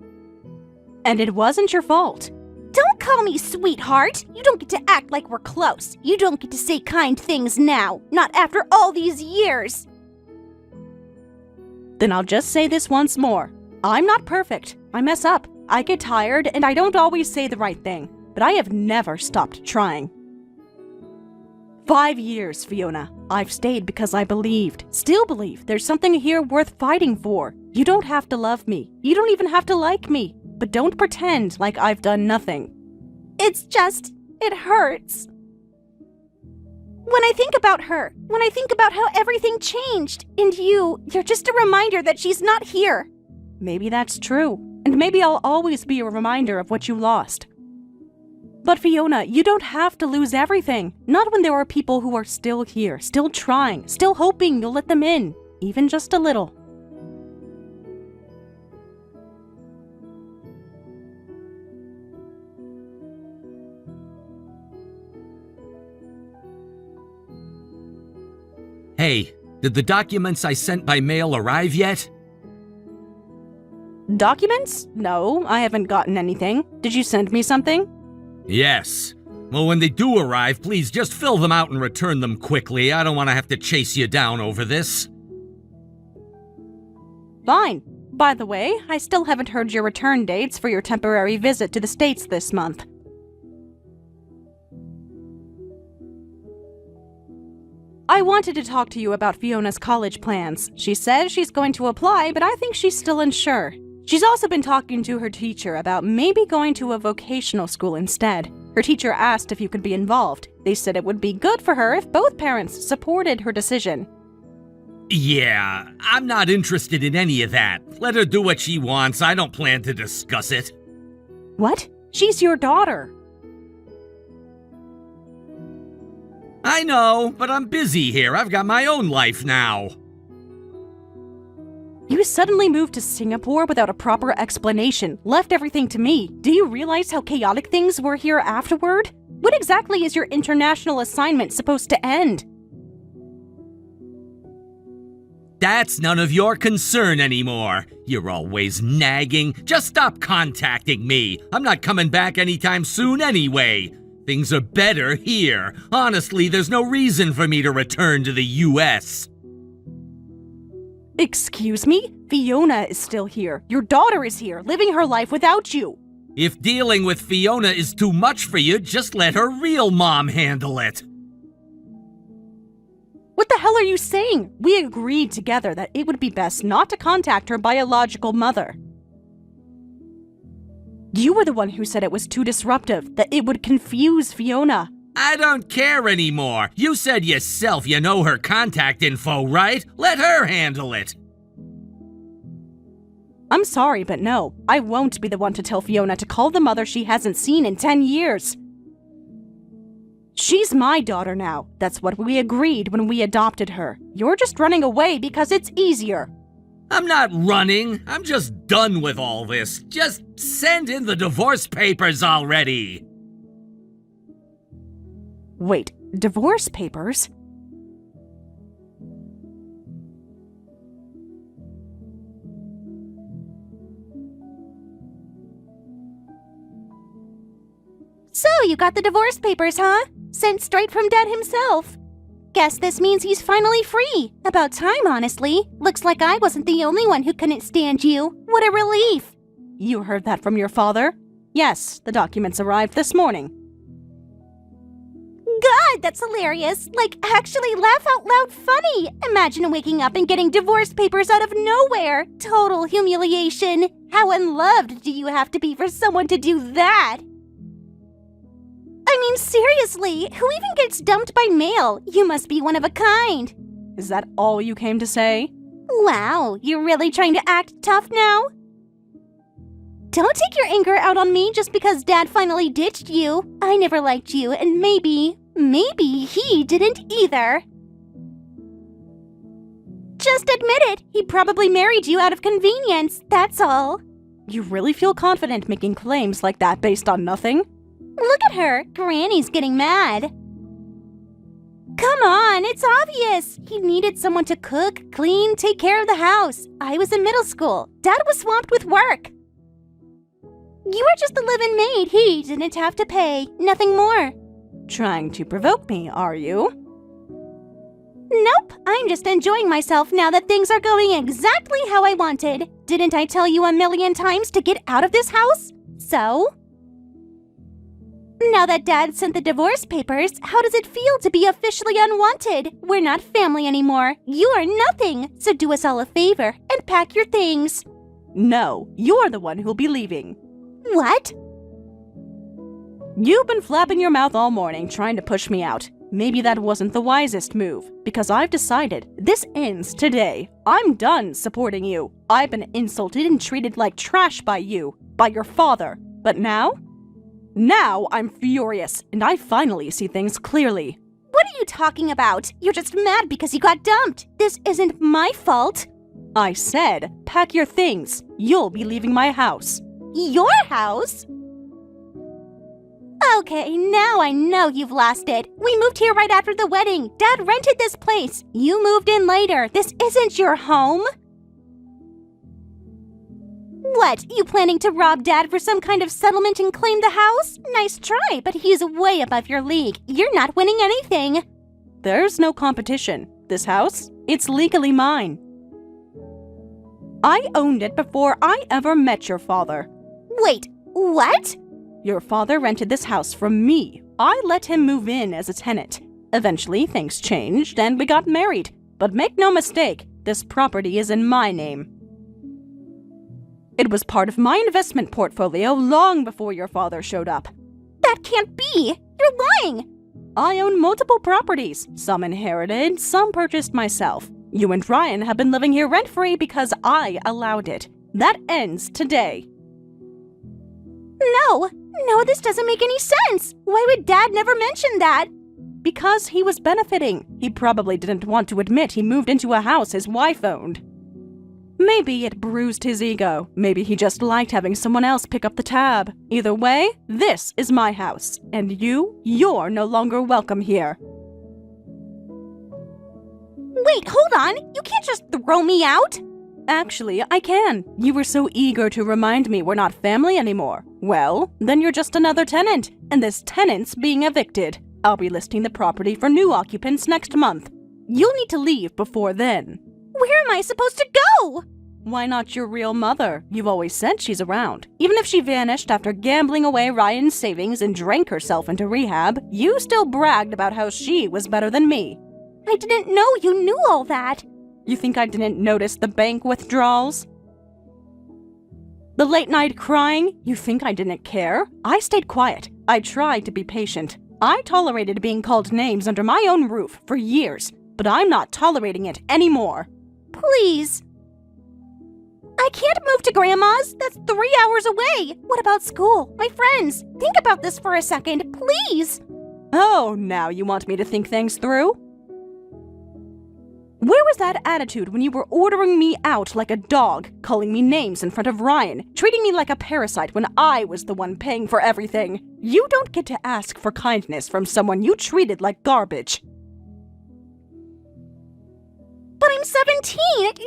And it wasn't your fault. Don't call me sweetheart. You don't get to act like we're close. You don't get to say kind things now, not after all these years. Then I'll just say this once more. I'm not perfect. I mess up. I get tired, and I don't always say the right thing. But I have never stopped trying. 5 years, Fiona. I've stayed because I believed, still believe, there's something here worth fighting for. You don't have to love me. You don't even have to like me. But don't pretend like I've done nothing. It's just, It hurts. When I think about her, when I think about how everything changed, and you're just a reminder that she's not here. Maybe that's true, and maybe I'll always be a reminder of what you lost. But Fiona, you don't have to lose everything. Not when there are people who are still here, still trying, still hoping you'll let them in, even just a little. Hey, did the documents I sent by mail arrive yet? Documents? No, I haven't gotten anything. Did you send me something? Yes. Well, when they do arrive, please just fill them out and return them quickly. I don't want to have to chase you down over this. Fine. By the way, I still haven't heard your return dates for your temporary visit to the States this month. I wanted to talk to you about Fiona's college plans. She says she's going to apply, but I think she's still unsure. She's also been talking to her teacher about maybe going to a vocational school instead. Her teacher asked if you could be involved. They said it would be good for her if both parents supported her decision. Yeah, I'm not interested in any of that. Let her do what she wants. I don't plan to discuss it. What? She's your daughter. I know, but I'm busy here. I've got my own life now. You suddenly moved to Singapore without a proper explanation, left everything to me. Do you realize how chaotic things were here afterward? When exactly is your international assignment supposed to end? That's none of your concern anymore. You're always nagging. Just stop contacting me. I'm not coming back anytime soon anyway. Things are better here. Honestly, there's no reason for me to return to the U.S. Excuse me? Fiona is still here. Your daughter is here, living her life without you. If dealing with Fiona is too much for you, just let her real mom handle it. What the hell are you saying? We agreed together that it would be best not to contact her biological mother. You were the one who said it was too disruptive, that it would confuse Fiona. I don't care anymore. You said yourself you know her contact info, right? Let her handle it. I'm sorry, but no. I won't be the one to tell Fiona to call the mother she hasn't seen in 10 years. She's my daughter now. That's what we agreed when we adopted her. You're just running away because it's easier. I'm not running. I'm just done with all this. Just send in the divorce papers already. Wait, divorce papers? So, you got the divorce papers, huh? Sent straight from Dad himself. Guess this means he's finally free. About time, honestly. Looks like I wasn't the only one who couldn't stand you. What a relief. You heard that from your father? Yes, the documents arrived this morning. God, that's hilarious. Like, actually laugh out loud funny. Imagine waking up and getting divorce papers out of nowhere. Total humiliation. How unloved do you have to be for someone to do that? I mean, seriously, who even gets dumped by mail? You must be one of a kind. Is that all you came to say? Wow, you're really trying to act tough now? Don't take your anger out on me just because Dad finally ditched you. I never liked you, and maybe he didn't either. Just admit it. He probably married you out of convenience, that's all. You really feel confident making claims like that based on nothing? Look at her. Granny's getting mad. Come on, it's obvious. He needed someone to cook, clean, take care of the house. I was in middle school. Dad was swamped with work. You were just a live-in maid he didn't have to pay. Nothing more. Trying to provoke me, are you? Nope, I'm just enjoying myself now that things are going exactly how I wanted. Didn't I tell you a million times to get out of this house? So? Now that Dad sent the divorce papers, how does it feel to be officially unwanted? We're not family anymore. You are nothing. So do us all a favor and pack your things. No, you're the one who'll be leaving. What? You've been flapping your mouth all morning trying to push me out. Maybe that wasn't the wisest move, because I've decided this ends today. I'm done supporting you. I've been insulted and treated like trash by you, by your father. But now? Now I'm furious, and I finally see things clearly. What are you talking about? You're just mad because you got dumped. This isn't my fault. I said, pack your things. You'll be leaving my house. Your house? Okay, now I know you've lost it. We moved here right after the wedding. Dad rented this place. You moved in later. This isn't your home. What, you planning to rob Dad for some kind of settlement and claim the house? Nice try, but he's way above your league. You're not winning anything. There's no competition. This house, it's legally mine. I owned it before I ever met your father. Wait, what? Your father rented this house from me. I let him move in as a tenant. Eventually, things changed and we got married. But make no mistake, this property is in my name. It was part of my investment portfolio long before your father showed up. That can't be! You're lying! I own multiple properties. Some inherited, some purchased myself. You and Ryan have been living here rent-free because I allowed it. That ends today. No, this doesn't make any sense. Why would Dad never mention that? Because he was benefiting. He probably didn't want to admit he moved into a house his wife owned. Maybe it bruised his ego. Maybe he just liked having someone else pick up the tab. Either way, this is my house. And you're no longer welcome here. Wait, hold on. You can't just throw me out. Actually, I can. You were so eager to remind me we're not family anymore. Well, then you're just another tenant, and this tenant's being evicted. I'll be listing the property for new occupants next month. You'll need to leave before then. Where am I supposed to go? Why not your real mother? You've always said she's around. Even if she vanished after gambling away Ryan's savings and drank herself into rehab, you still bragged about how she was better than me. I didn't know you knew all that. You think I didn't notice the bank withdrawals? The late night crying? You think I didn't care? I stayed quiet. I tried to be patient. I tolerated being called names under my own roof for years, but I'm not tolerating it anymore. Please. I can't move to Grandma's. That's 3 hours away. What about school? My friends? Think about this for a second, please. Oh, now you want me to think things through? Where was that attitude when you were ordering me out like a dog, calling me names in front of Ryan, treating me like a parasite when I was the one paying for everything? You don't get to ask for kindness from someone you treated like garbage. But I'm 17!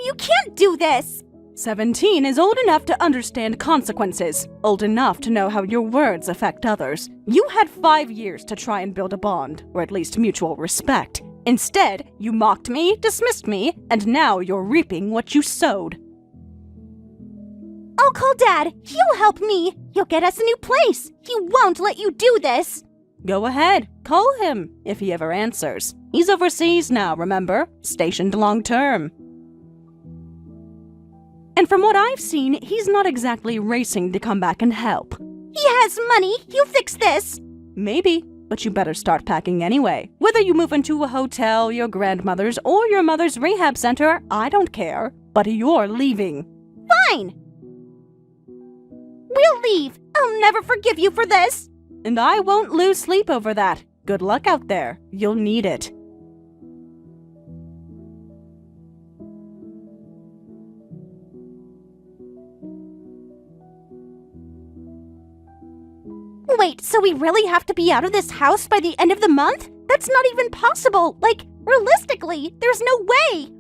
You can't do this! 17 is old enough to understand consequences, old enough to know how your words affect others. You had 5 years to try and build a bond, or at least mutual respect. Instead, you mocked me, dismissed me, and now you're reaping what you sowed. I'll call Dad. He'll help me. He'll get us a new place. He won't let you do this. Go ahead. Call him, if he ever answers. He's overseas now, remember? Stationed long-term. And from what I've seen, he's not exactly racing to come back and help. He has money. He'll fix this. Maybe. But you better start packing anyway. Whether you move into a hotel, your grandmother's, or your mother's rehab center, I don't care. But you're leaving. Fine. We'll leave. I'll never forgive you for this. And I won't lose sleep over that. Good luck out there. You'll need it. Wait, so we really have to be out of this house by the end of the month? That's not even possible. Like, realistically, there's no way.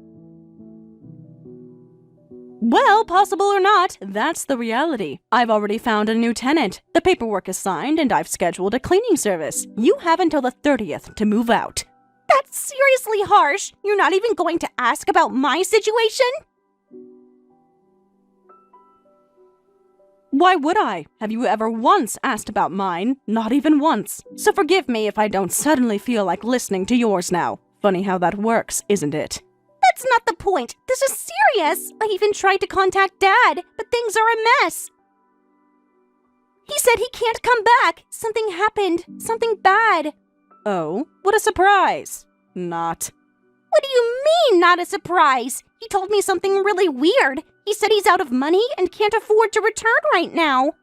Well, possible or not, that's the reality. I've already found a new tenant. The paperwork is signed and I've scheduled a cleaning service. You have until the 30th to move out. That's seriously harsh. You're not even going to ask about my situation? Why would I? Have you ever once asked about mine? Not even once. So forgive me if I don't suddenly feel like listening to yours now. Funny how that works, isn't it? That's not the point. This is serious. I even tried to contact Dad, but things are a mess. He said he can't come back. Something happened. Something bad. Oh, what a surprise. Not. What do you mean, not a surprise? He told me something really weird. He said he's out of money and can't afford to return right now.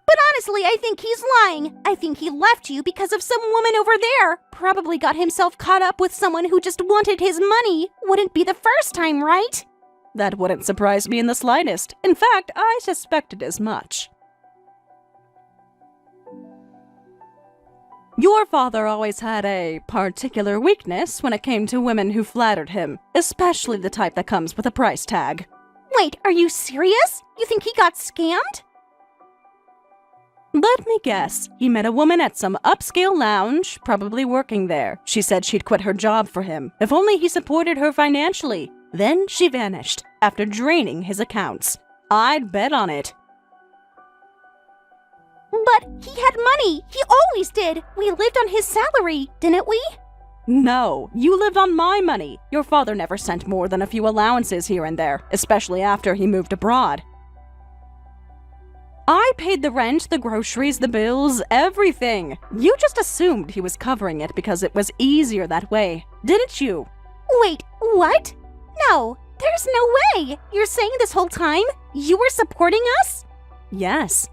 But honestly, I think he's lying. I think he left you because of some woman over there. Probably got himself caught up with someone who just wanted his money. Wouldn't be the first time, right? That wouldn't surprise me in the slightest. In fact, I suspected as much. Your father always had a particular weakness when it came to women who flattered him, especially the type that comes with a price tag. Wait, are you serious? You think he got scammed? Let me guess. He met a woman at some upscale lounge, probably working there. She said she'd quit her job for him, if only he supported her financially. Then she vanished, after draining his accounts. I'd bet on it. But he had money. He always did. We lived on his salary, didn't we? No, you lived on my money. Your father never sent more than a few allowances here and there, especially after he moved abroad. I paid the rent, the groceries, the bills, everything. You just assumed he was covering it because it was easier that way, didn't you? Wait, what? No, there's no way. You're saying this whole time you were supporting us? Yes.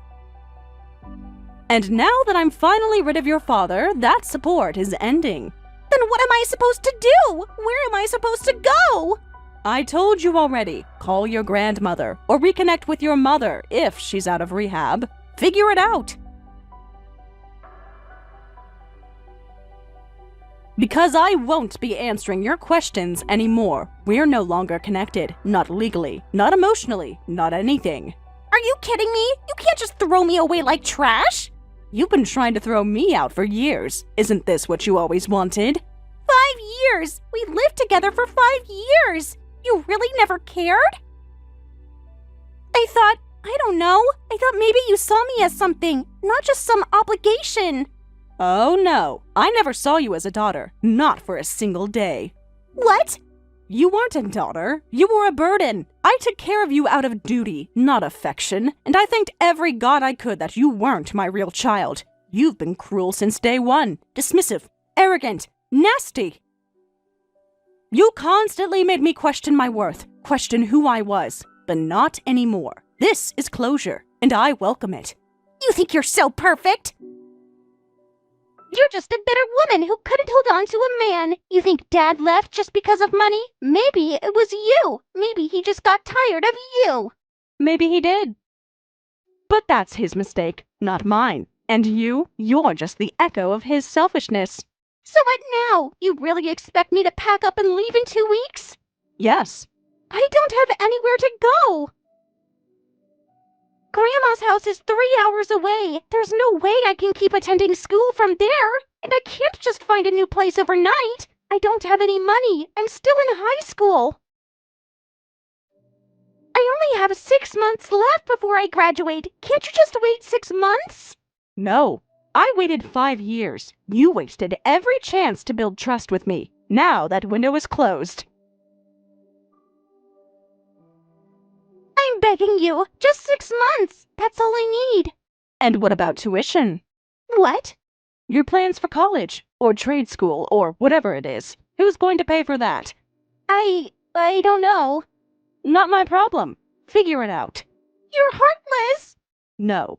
And now that I'm finally rid of your father, that support is ending. Then what am I supposed to do? Where am I supposed to go? I told you already. Call your grandmother, or reconnect with your mother if she's out of rehab. Figure it out. Because I won't be answering your questions anymore. We're no longer connected. Not legally, not emotionally, not anything. Are you kidding me? You can't just throw me away like trash. You've been trying to throw me out for years. Isn't this what you always wanted? 5 years! We lived together for 5 years! You really never cared? I don't know. I thought maybe you saw me as something, not just some obligation. Oh no, I never saw you as a daughter. Not for a single day. What? You weren't a daughter. You were a burden. I took care of you out of duty, not affection, and I thanked every god I could that you weren't my real child. You've been cruel since day one. Dismissive, arrogant, nasty. You constantly made me question my worth, question who I was, but not anymore. This is closure, and I welcome it. You think you're so perfect? You're just a bitter woman who couldn't hold on to a man. You think Dad left just because of money? Maybe it was you. Maybe he just got tired of you. Maybe he did. But that's his mistake, not mine. And you're just the echo of his selfishness. So what now? You really expect me to pack up and leave in 2 weeks? Yes. I don't have anywhere to go. Grandma's house is 3 hours away. There's no way I can keep attending school from there. And I can't just find a new place overnight. I don't have any money. I'm still in high school. I only have 6 months left before I graduate. Can't you just wait 6 months? No. I waited 5 years. You wasted every chance to build trust with me. Now that window is closed. I'm begging you. Just 6 months. That's all I need. And what about tuition? What? Your plans for college, or trade school, or whatever it is. Who's going to pay for that? I don't know. Not my problem. Figure it out. You're heartless. No.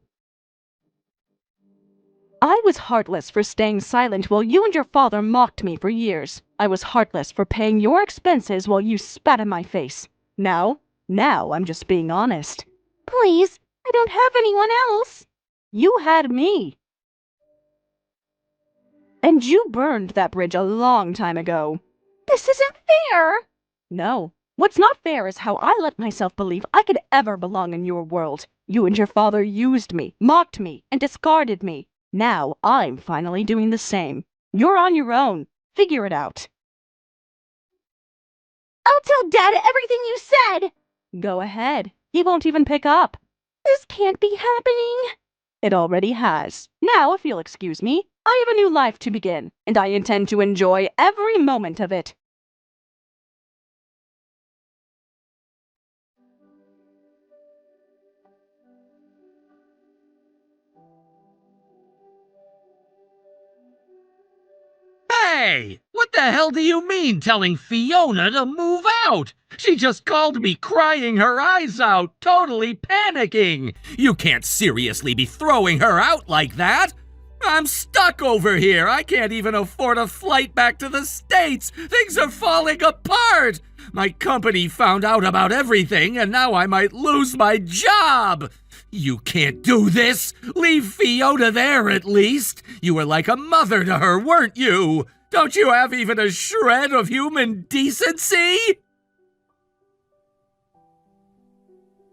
I was heartless for staying silent while you and your father mocked me for years. I was heartless for paying your expenses while you spat in my face. Now I'm just being honest. Please, I don't have anyone else. You had me. And you burned that bridge a long time ago. This isn't fair. No. What's not fair is how I let myself believe I could ever belong in your world. You and your father used me, mocked me, and discarded me. Now I'm finally doing the same. You're on your own. Figure it out. I'll tell Dad everything you said. Go ahead. He won't even pick up. This can't be happening. It already has. Now, if you'll excuse me, I have a new life to begin, and I intend to enjoy every moment of it. Hey, what the hell do you mean telling Fiona to move out? She just called me crying her eyes out, totally panicking. You can't seriously be throwing her out like that. I'm stuck over here. I can't even afford a flight back to the States. Things are falling apart. My company found out about everything, and now I might lose my job. You can't do this. Leave Fiona there at least. You were like a mother to her, weren't you? Don't you have even a shred of human decency?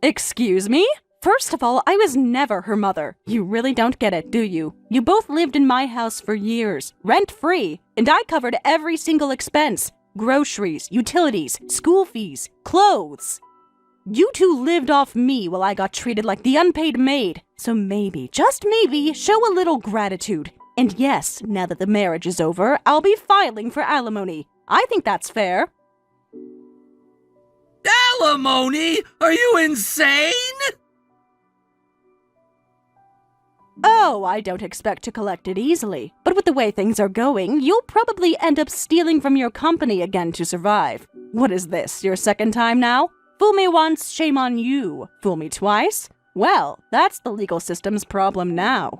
Excuse me? First of all, I was never her mother. You really don't get it, do you? You both lived in my house for years, rent-free, and I covered every single expense. Groceries, utilities, school fees, clothes. You two lived off me while I got treated like the unpaid maid. So maybe, just maybe, show a little gratitude. And yes, now that the marriage is over, I'll be filing for alimony. I think that's fair. Alimony? Are you insane? Oh, I don't expect to collect it easily. But with the way things are going, you'll probably end up stealing from your company again to survive. What is this, your second time now? Fool me once, shame on you. Fool me twice? Well, that's the legal system's problem now.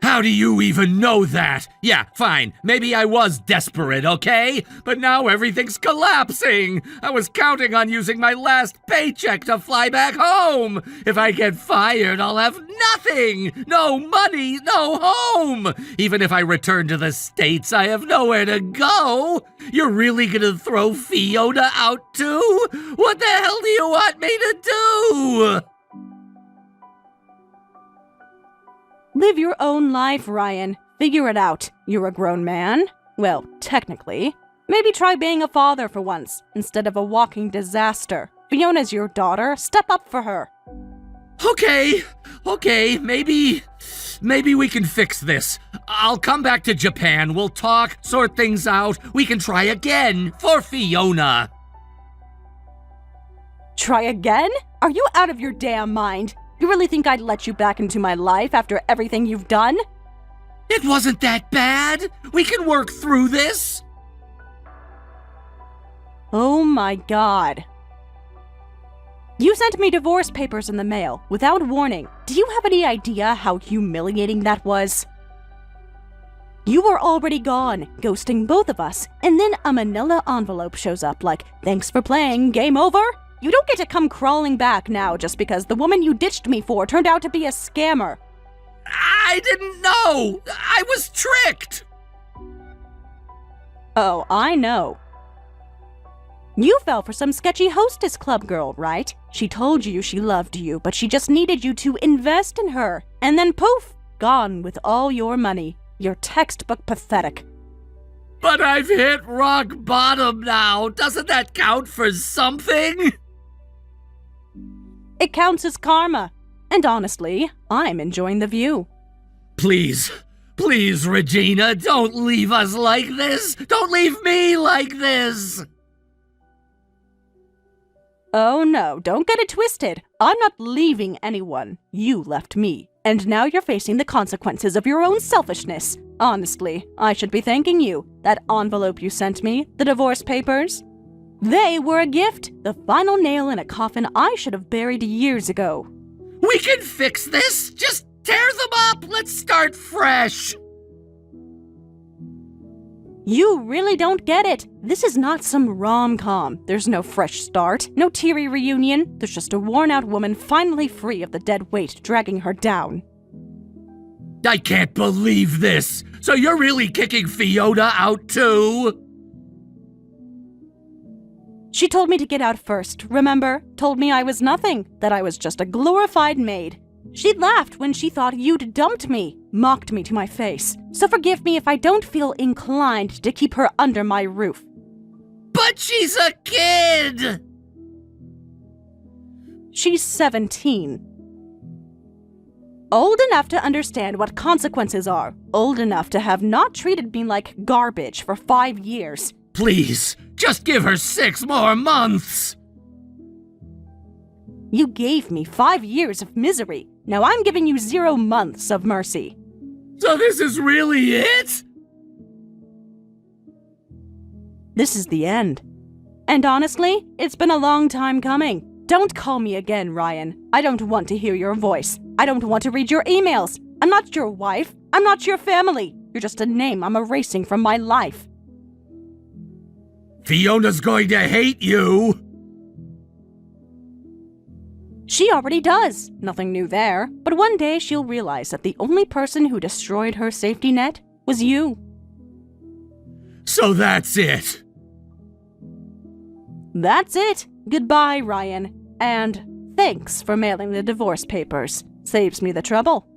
How do you even know that? Yeah, fine. Maybe I was desperate, okay? But now everything's collapsing. I was counting on using my last paycheck to fly back home. If I get fired, I'll have nothing. No money, no home. Even if I return to the States, I have nowhere to go. You're really gonna throw Fiona out too? What the hell do you want me to do? Live your own life, Ryan. Figure it out. You're a grown man. Well, technically. Maybe try being a father for once, instead of a walking disaster. Fiona's your daughter. Step up for her. Okay, maybe we can fix this. I'll come back to Japan. We'll talk, sort things out. We can try again for Fiona. Try again? Are you out of your damn mind? You really think I'd let you back into my life after everything you've done? It wasn't that bad. We can work through this. Oh my god. You sent me divorce papers in the mail, without warning. Do you have any idea how humiliating that was? You were already gone, ghosting both of us, and then a manila envelope shows up like, thanks for playing, game over? You don't get to come crawling back now just because the woman you ditched me for turned out to be a scammer. I didn't know. I was tricked. Oh, I know. You fell for some sketchy hostess club girl, right? She told you she loved you, but she just needed you to invest in her. And then poof, gone with all your money. You're textbook pathetic. But I've hit rock bottom now. Doesn't that count for something? It counts as karma. And honestly, I'm enjoying the view. Please, Regina, don't leave us like this. Don't leave me like this. Oh no, don't get it twisted. I'm not leaving anyone. You left me. And now you're facing the consequences of your own selfishness. Honestly, I should be thanking you. That envelope you sent me, the divorce papers, they were a gift. The final nail in a coffin I should have buried years ago. We can fix this. Just tear them up. Let's start fresh. You really don't get it. This is not some rom-com. There's no fresh start, no teary reunion. There's just a worn-out woman finally free of the dead weight dragging her down. I can't believe this. So you're really kicking Fiona out too? She told me to get out first, remember? Told me I was nothing, that I was just a glorified maid. She laughed when she thought you'd dumped me, mocked me to my face. So forgive me if I don't feel inclined to keep her under my roof. But she's a kid! She's 17. Old enough to understand what consequences are. Old enough to have not treated me like garbage for 5 years. Please, just give her 6 more months! You gave me 5 years of misery. Now I'm giving you 0 months of mercy. So this is really it? This is the end. And honestly, it's been a long time coming. Don't call me again, Ryan. I don't want to hear your voice. I don't want to read your emails. I'm not your wife. I'm not your family. You're just a name I'm erasing from my life. Fiona's going to hate you! She already does. Nothing new there. But one day she'll realize that the only person who destroyed her safety net was you. So that's it! That's it. Goodbye, Ryan. And thanks for mailing the divorce papers. Saves me the trouble.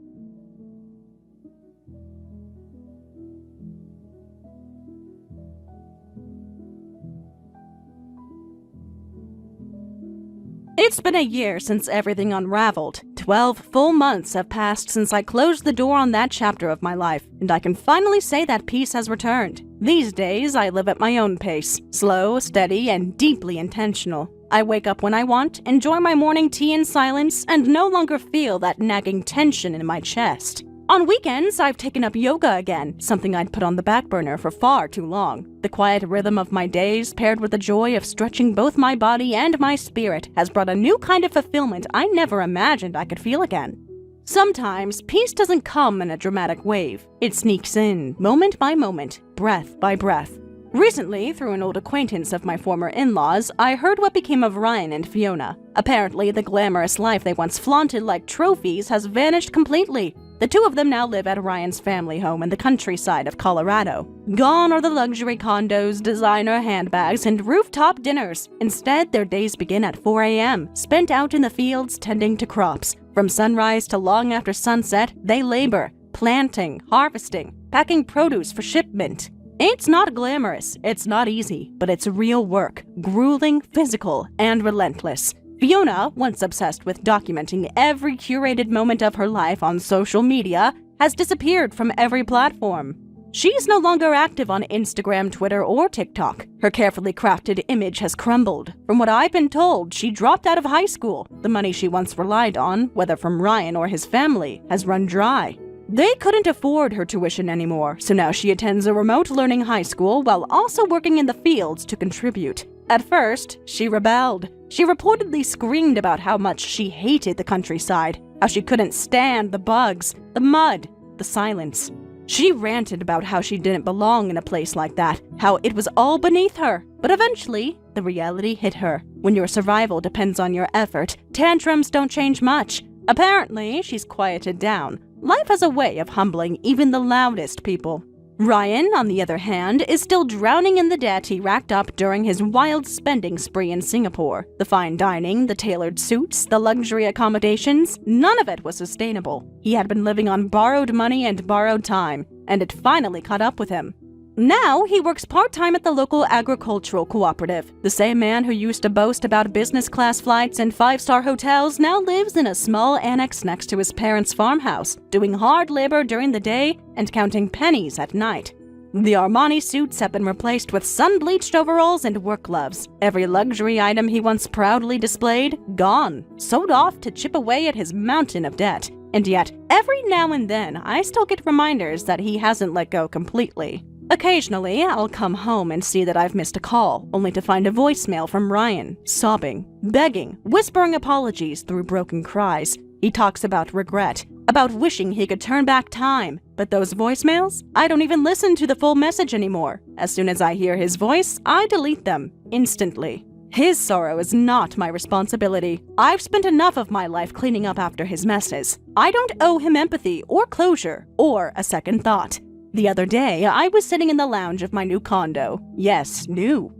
It's been a year since everything unraveled. 12 full months have passed since I closed the door on that chapter of my life, and I can finally say that peace has returned. These days, I live at my own pace, slow, steady, and deeply intentional. I wake up when I want, enjoy my morning tea in silence, and no longer feel that nagging tension in my chest. On weekends, I've taken up yoga again, something I'd put on the back burner for far too long. The quiet rhythm of my days, paired with the joy of stretching both my body and my spirit, has brought a new kind of fulfillment I never imagined I could feel again. Sometimes, peace doesn't come in a dramatic wave. It sneaks in, moment by moment, breath by breath. Recently, through an old acquaintance of my former in-laws, I heard what became of Ryan and Fiona. Apparently, the glamorous life they once flaunted like trophies has vanished completely. The two of them now live at Ryan's family home in the countryside of Colorado. Gone are the luxury condos, designer handbags, and rooftop dinners. Instead, their days begin at 4 a.m., spent out in the fields tending to crops. From sunrise to long after sunset, they labor, planting, harvesting, packing produce for shipment. It's not glamorous, it's not easy, but it's real work, grueling, physical, and relentless. Fiona, once obsessed with documenting every curated moment of her life on social media, has disappeared from every platform. She's no longer active on Instagram, Twitter, or TikTok. Her carefully crafted image has crumbled. From what I've been told, she dropped out of high school. The money she once relied on, whether from Ryan or his family, has run dry. They couldn't afford her tuition anymore, so now she attends a remote learning high school while also working in the fields to contribute. At first, she rebelled. She reportedly screamed about how much she hated the countryside, how she couldn't stand the bugs, the mud, the silence. She ranted about how she didn't belong in a place like that, how it was all beneath her. But eventually, the reality hit her. When your survival depends on your effort, tantrums don't change much. Apparently, she's quieted down. Life has a way of humbling even the loudest people. Ryan, on the other hand, is still drowning in the debt he racked up during his wild spending spree in Singapore. The fine dining, the tailored suits, the luxury accommodations, none of it was sustainable. He had been living on borrowed money and borrowed time, and it finally caught up with him. Now he works part-time at the local agricultural cooperative. The same man who used to boast about business-class flights and five-star hotels now lives in a small annex next to his parents' farmhouse, doing hard labor during the day and counting pennies at night. The Armani suits have been replaced with sun-bleached overalls and work gloves. Every luxury item he once proudly displayed, gone, sold off to chip away at his mountain of debt. And yet, every now and then, I still get reminders that he hasn't let go completely. Occasionally, I'll come home and see that I've missed a call, only to find a voicemail from Ryan, sobbing, begging, whispering apologies through broken cries. He talks about regret, about wishing he could turn back time. But those voicemails? I don't even listen to the full message anymore. As soon as I hear his voice, I delete them, instantly. His sorrow is not my responsibility. I've spent enough of my life cleaning up after his messes. I don't owe him empathy or closure or a second thought. The other day, I was sitting in the lounge of my new condo. Yes, new.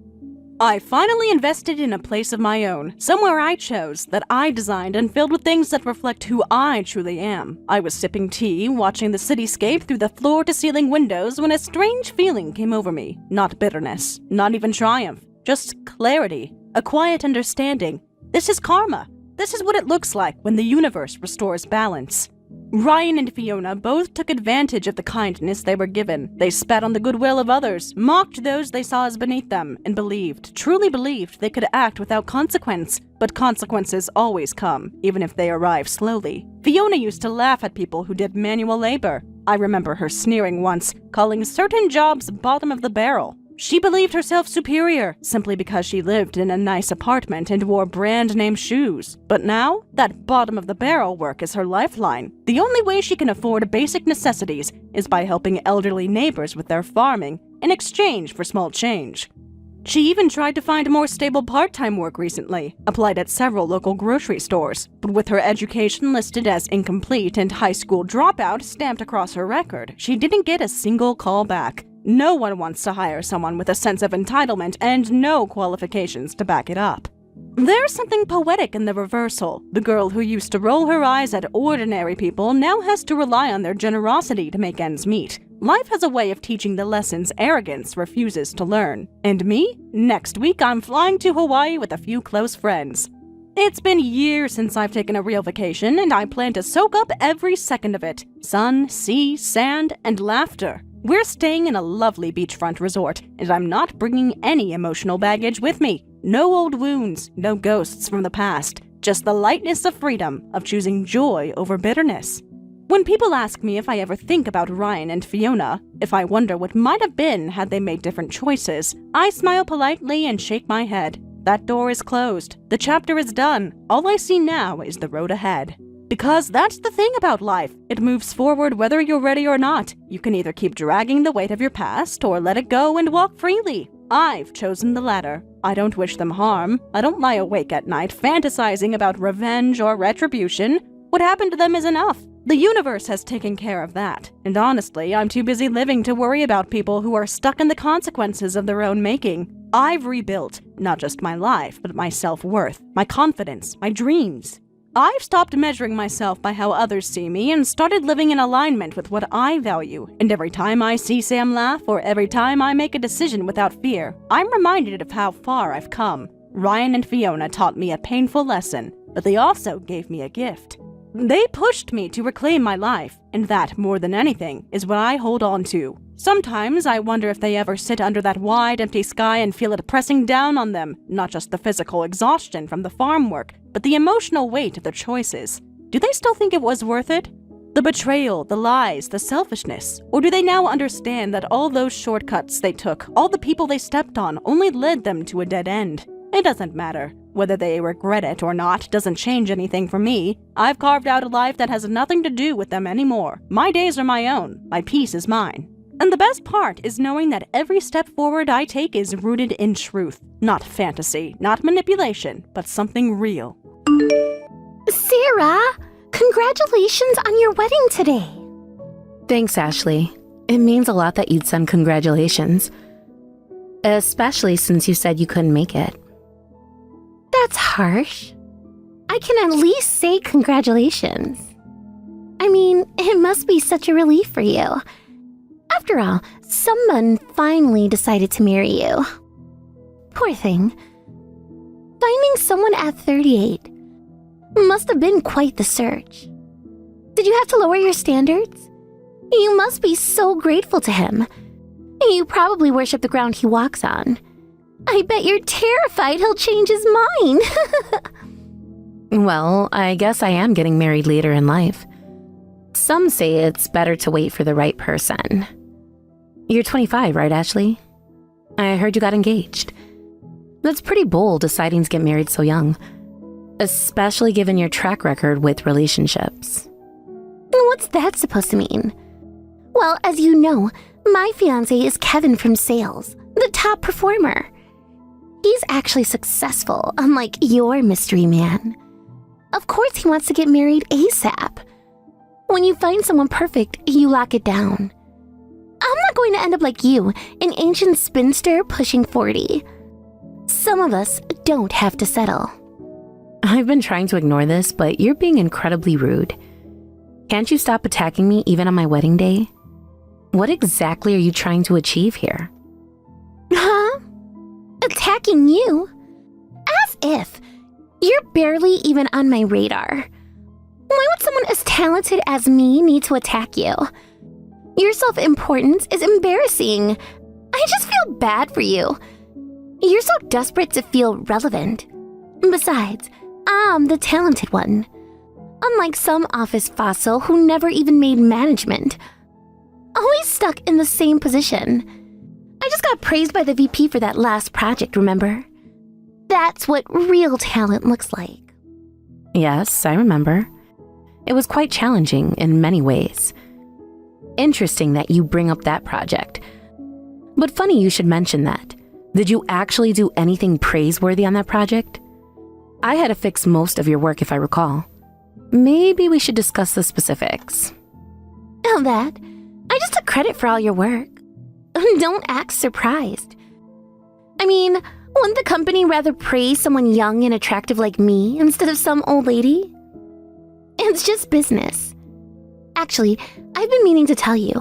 I finally invested in a place of my own, somewhere I chose, that I designed and filled with things that reflect who I truly am. I was sipping tea, watching the cityscape through the floor-to-ceiling windows when a strange feeling came over me. Not bitterness, not even triumph, just clarity, a quiet understanding. This is karma. This is what it looks like when the universe restores balance. Ryan and Fiona both took advantage of the kindness they were given. They spat on the goodwill of others, mocked those they saw as beneath them, and truly believed they could act without consequence. But consequences always come, even if they arrive slowly. Fiona used to laugh at people who did manual labor. I remember her sneering once, calling certain jobs bottom of the barrel. She believed herself superior simply because she lived in a nice apartment and wore brand-name shoes. But now, that bottom-of-the-barrel work is her lifeline. The only way she can afford basic necessities is by helping elderly neighbors with their farming in exchange for small change. She even tried to find more stable part-time work recently, applied at several local grocery stores, but with her education listed as incomplete and high school dropout stamped across her record, she didn't get a single call back. No one wants to hire someone with a sense of entitlement and no qualifications to back it up. There's something poetic in the reversal. The girl who used to roll her eyes at ordinary people now has to rely on their generosity to make ends meet. Life has a way of teaching the lessons arrogance refuses to learn. And me? Next week, I'm flying to Hawaii with a few close friends. It's been years since I've taken a real vacation, and I plan to soak up every second of it. Sun, sea, sand, and laughter. We're staying in a lovely beachfront resort, and I'm not bringing any emotional baggage with me. No old wounds, no ghosts from the past, just the lightness of freedom, of choosing joy over bitterness. When people ask me if I ever think about Ryan and Fiona, if I wonder what might have been had they made different choices, I smile politely and shake my head. That door is closed. The chapter is done. All I see now is the road ahead. Because that's the thing about life. It moves forward whether you're ready or not. You can either keep dragging the weight of your past or let it go and walk freely. I've chosen the latter. I don't wish them harm. I don't lie awake at night fantasizing about revenge or retribution. What happened to them is enough. The universe has taken care of that. And honestly, I'm too busy living to worry about people who are stuck in the consequences of their own making. I've rebuilt, not just my life, but my self-worth, my confidence, my dreams. I've stopped measuring myself by how others see me and started living in alignment with what I value. And every time I see Sam laugh or every time I make a decision without fear, I'm reminded of how far I've come. Ryan and Fiona taught me a painful lesson, but they also gave me a gift. They pushed me to reclaim my life, and that, more than anything, is what I hold on to. Sometimes I wonder if they ever sit under that wide, empty sky and feel it pressing down on them, not just the physical exhaustion from the farm work, but the emotional weight of their choices. Do they still think it was worth it? The betrayal, the lies, the selfishness? Or do they now understand that all those shortcuts they took, all the people they stepped on, only led them to a dead end? It doesn't matter. Whether they regret it or not doesn't change anything for me. I've carved out a life that has nothing to do with them anymore. My days are my own. My peace is mine. And the best part is knowing that every step forward I take is rooted in truth. Not fantasy, not manipulation, but something real. Sarah, congratulations on your wedding today. Thanks, Ashley. It means a lot that you'd send congratulations. Especially since you said you couldn't make it. That's harsh. I can at least say congratulations. I mean, it must be such a relief for you. After all, someone finally decided to marry you. Poor thing. Finding someone at 38 must have been quite the search. Did you have to lower your standards? You must be so grateful to him. You probably worship the ground he walks on. I bet you're terrified he'll change his mind. Well, I guess I am getting married later in life. Some say it's better to wait for the right person. You're 25, right, Ashley? I heard you got engaged. That's pretty bold deciding to get married so young, especially given your track record with relationships. What's that supposed to mean? Well, as you know, my fiancé is Kevin from sales, the top performer. He's actually successful, unlike your mystery man. Of course he wants to get married ASAP. When you find someone perfect, you lock it down. I'm not going to end up like you, an ancient spinster pushing 40. Some of us don't have to settle. I've been trying to ignore this, but you're being incredibly rude. Can't you stop attacking me even on my wedding day? What exactly are you trying to achieve here? Huh? Attacking you? As if. You're barely even on my radar. Why would someone talented as me need to attack you. Your self-importance is embarrassing. I just feel bad for you. You're so desperate to feel relevant. Besides, I'm the talented one. Unlike some office fossil who never even made management. Always stuck in the same position. I just got praised by the VP for that last project, remember? That's what real talent looks like. Yes, I remember. It was quite challenging in many ways. Interesting that you bring up that project. But funny you should mention that. Did you actually do anything praiseworthy on that project? I had to fix most of your work if I recall. Maybe we should discuss the specifics. Oh, that? I just took credit for all your work. Don't act surprised. I mean, wouldn't the company rather praise someone young and attractive like me instead of some old lady? It's just business. Actually, I've been meaning to tell you,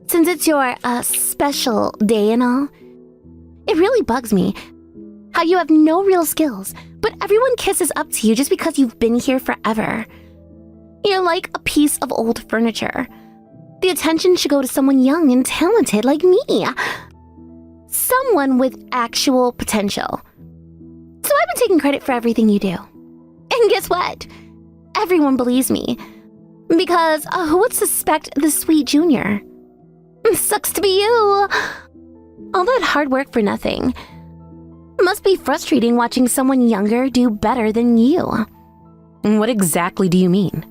since it's your special day and all, it really bugs me how you have no real skills, but everyone kisses up to you just because you've been here forever. You're like a piece of old furniture. The attention should go to someone young and talented like me. Someone with actual potential. So I've been taking credit for everything you do. And guess what? Everyone believes me. Because who would suspect the sweet junior? Sucks to be you. All that hard work for nothing. Must be frustrating watching someone younger do better than you. What exactly do you mean?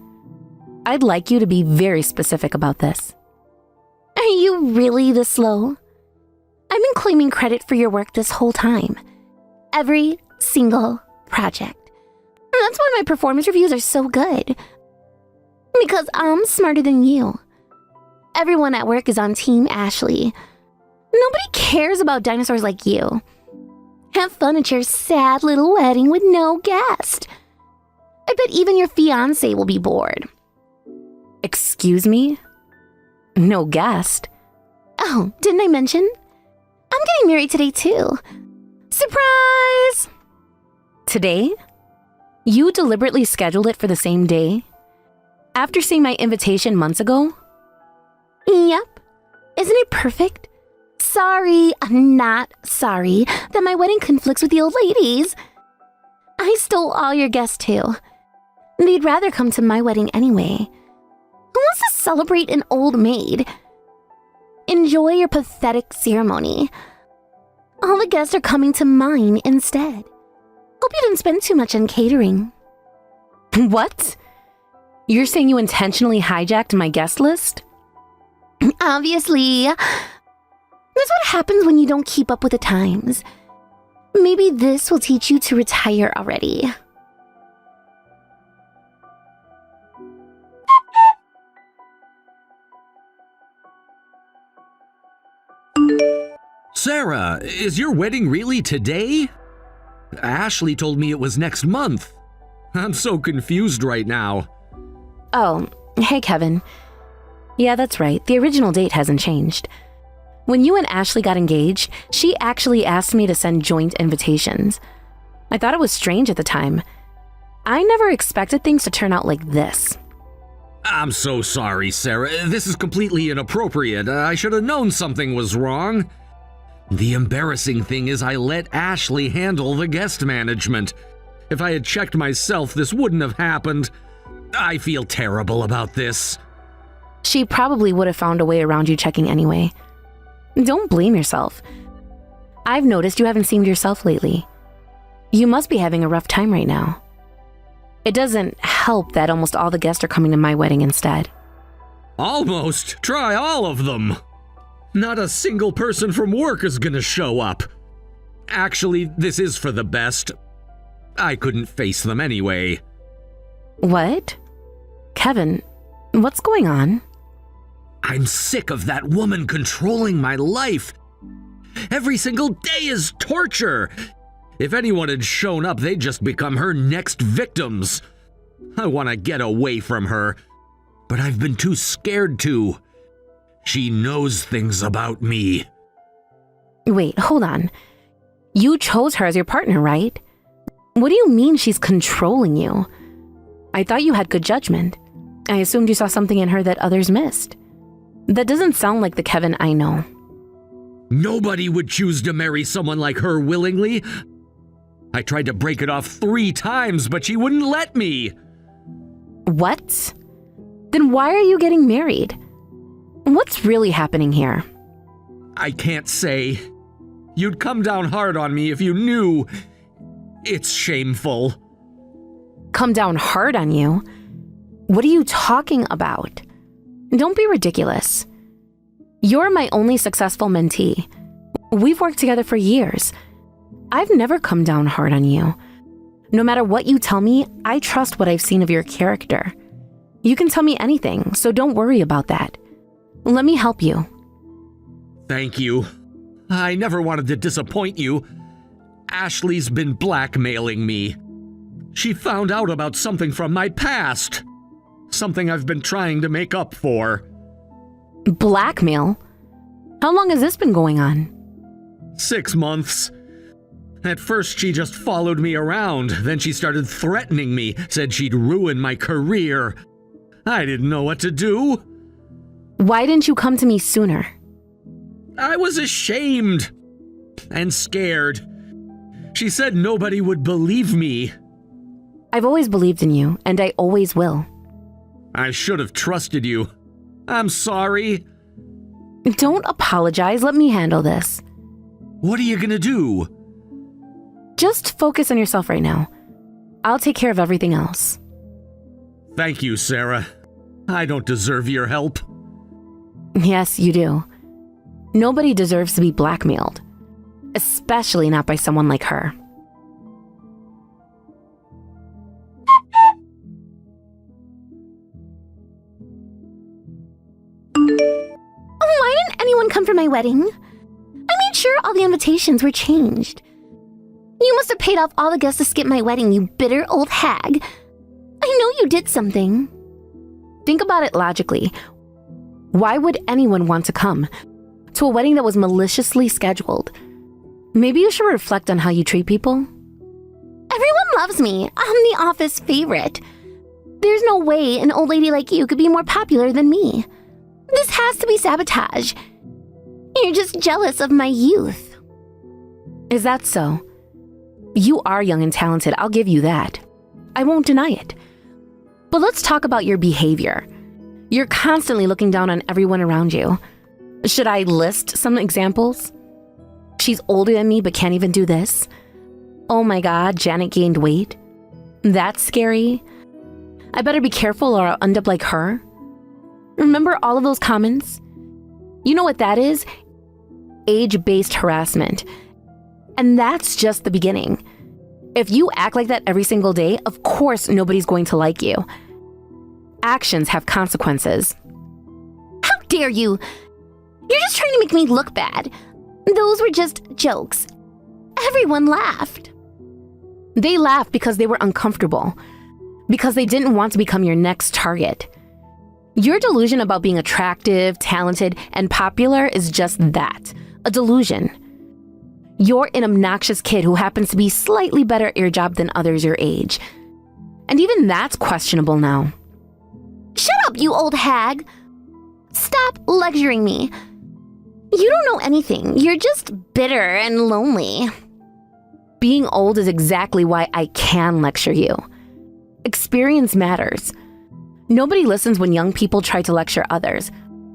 I'd like you to be very specific about this. Are you really this slow? I've been claiming credit for your work this whole time. Every single project. That's why my performance reviews are so good. Because I'm smarter than you. Everyone at work is on Team Ashley. Nobody cares about dinosaurs like you. Have fun at your sad little wedding with no guest. I bet even your fiancé will be bored. Excuse me? No guest? Oh, didn't I mention? I'm getting married today too. Surprise! Today? You deliberately scheduled it for the same day? After seeing my invitation months ago? Yep. Isn't it perfect? Sorry, I'm not sorry that my wedding conflicts with the old ladies. I stole all your guests too. They'd rather come to my wedding anyway. Who wants to celebrate an old maid? Enjoy your pathetic ceremony. All the guests are coming to mine instead. Hope you didn't spend too much on catering. What? You're saying you intentionally hijacked my guest list? Obviously. That's what happens when you don't keep up with the times. Maybe this will teach you to retire already. Sarah, is your wedding really today? Ashley told me it was next month. I'm so confused right now. Oh, hey Kevin. Yeah, that's right. The original date hasn't changed. When you and Ashley got engaged, she actually asked me to send joint invitations. I thought it was strange at the time. I never expected things to turn out like this. I'm so sorry, Sarah. This is completely inappropriate. I should have known something was wrong. The embarrassing thing is I let Ashley handle the guest management. If I had checked myself, this wouldn't have happened. I feel terrible about this. She probably would have found a way around you checking anyway. Don't blame yourself. I've noticed you haven't seemed yourself lately. You must be having a rough time right now. It doesn't help that almost all the guests are coming to my wedding instead. Almost. Try all of them. Not a single person from work is gonna show up. Actually, this is for the best. I couldn't face them anyway. What? Kevin, what's going on? I'm sick of that woman controlling my life. Every single day is torture. If anyone had shown up, they'd just become her next victims. I want to get away from her, but I've been too scared to. She knows things about me. Wait, hold on. You chose her as your partner, right? What do you mean she's controlling you? I thought you had good judgment. I assumed you saw something in her that others missed. That doesn't sound like the Kevin I know. Nobody would choose to marry someone like her willingly. I tried to break it off 3 times, but she wouldn't let me. What? Then why are you getting married? What's really happening here? I can't say. You'd come down hard on me if you knew. It's shameful. Come down hard on you? What are you talking about? Don't be ridiculous. You're my only successful mentee. We've worked together for years. I've never come down hard on you. No matter what you tell me, I trust what I've seen of your character. You can tell me anything, so don't worry about that. Let me help you. Thank you. I never wanted to disappoint you. Ashley's been blackmailing me. She found out about something from my past. Something I've been trying to make up for. Blackmail? How long has this been going on? 6 months. At first, she just followed me around. Then she started threatening me, said she'd ruin my career. I didn't know what to do. Why didn't you come to me sooner? I was ashamed and scared. She said nobody would believe me. I've always believed in you, and I always will. I should have trusted you. I'm sorry. Don't apologize. Let me handle this. What are you gonna do? Just focus on yourself right now. I'll take care of everything else. Thank you, Sarah. I don't deserve your help. Yes, you do. Nobody deserves to be blackmailed, especially not by someone like her. Why didn't anyone come for my wedding? I made sure all the invitations were changed. You must have paid off all the guests to skip my wedding, you bitter old hag. I know you did something. Think about it logically. Why would anyone want to come to a wedding that was maliciously scheduled? Maybe you should reflect on how you treat people. Everyone loves me. I'm the office favorite. There's no way an old lady like you could be more popular than me. This has to be sabotage. You're just jealous of my youth. Is that so? You are young and talented, I'll give you that. I won't deny it. But let's talk about your behavior. You're constantly looking down on everyone around you. Should I list some examples? She's older than me but can't even do this. Oh my God, Janet gained weight. That's scary. I better be careful or I'll end up like her. Remember all of those comments? You know what that is? Age-based harassment. And that's just the beginning. If you act like that every single day, of course nobody's going to like you. Actions have consequences. How dare you? You're just trying to make me look bad. Those were just jokes. Everyone laughed. They laughed because they were uncomfortable. Because they didn't want to become your next target. Your delusion about being attractive, talented, and popular is just that, a delusion. You're an obnoxious kid who happens to be slightly better at your job than others your age. And even that's questionable now. Shut up, you old hag. Stop lecturing me. You don't know anything. You're just bitter and lonely. Being old is exactly why I can lecture you. Experience matters. Nobody listens when young people try to lecture others.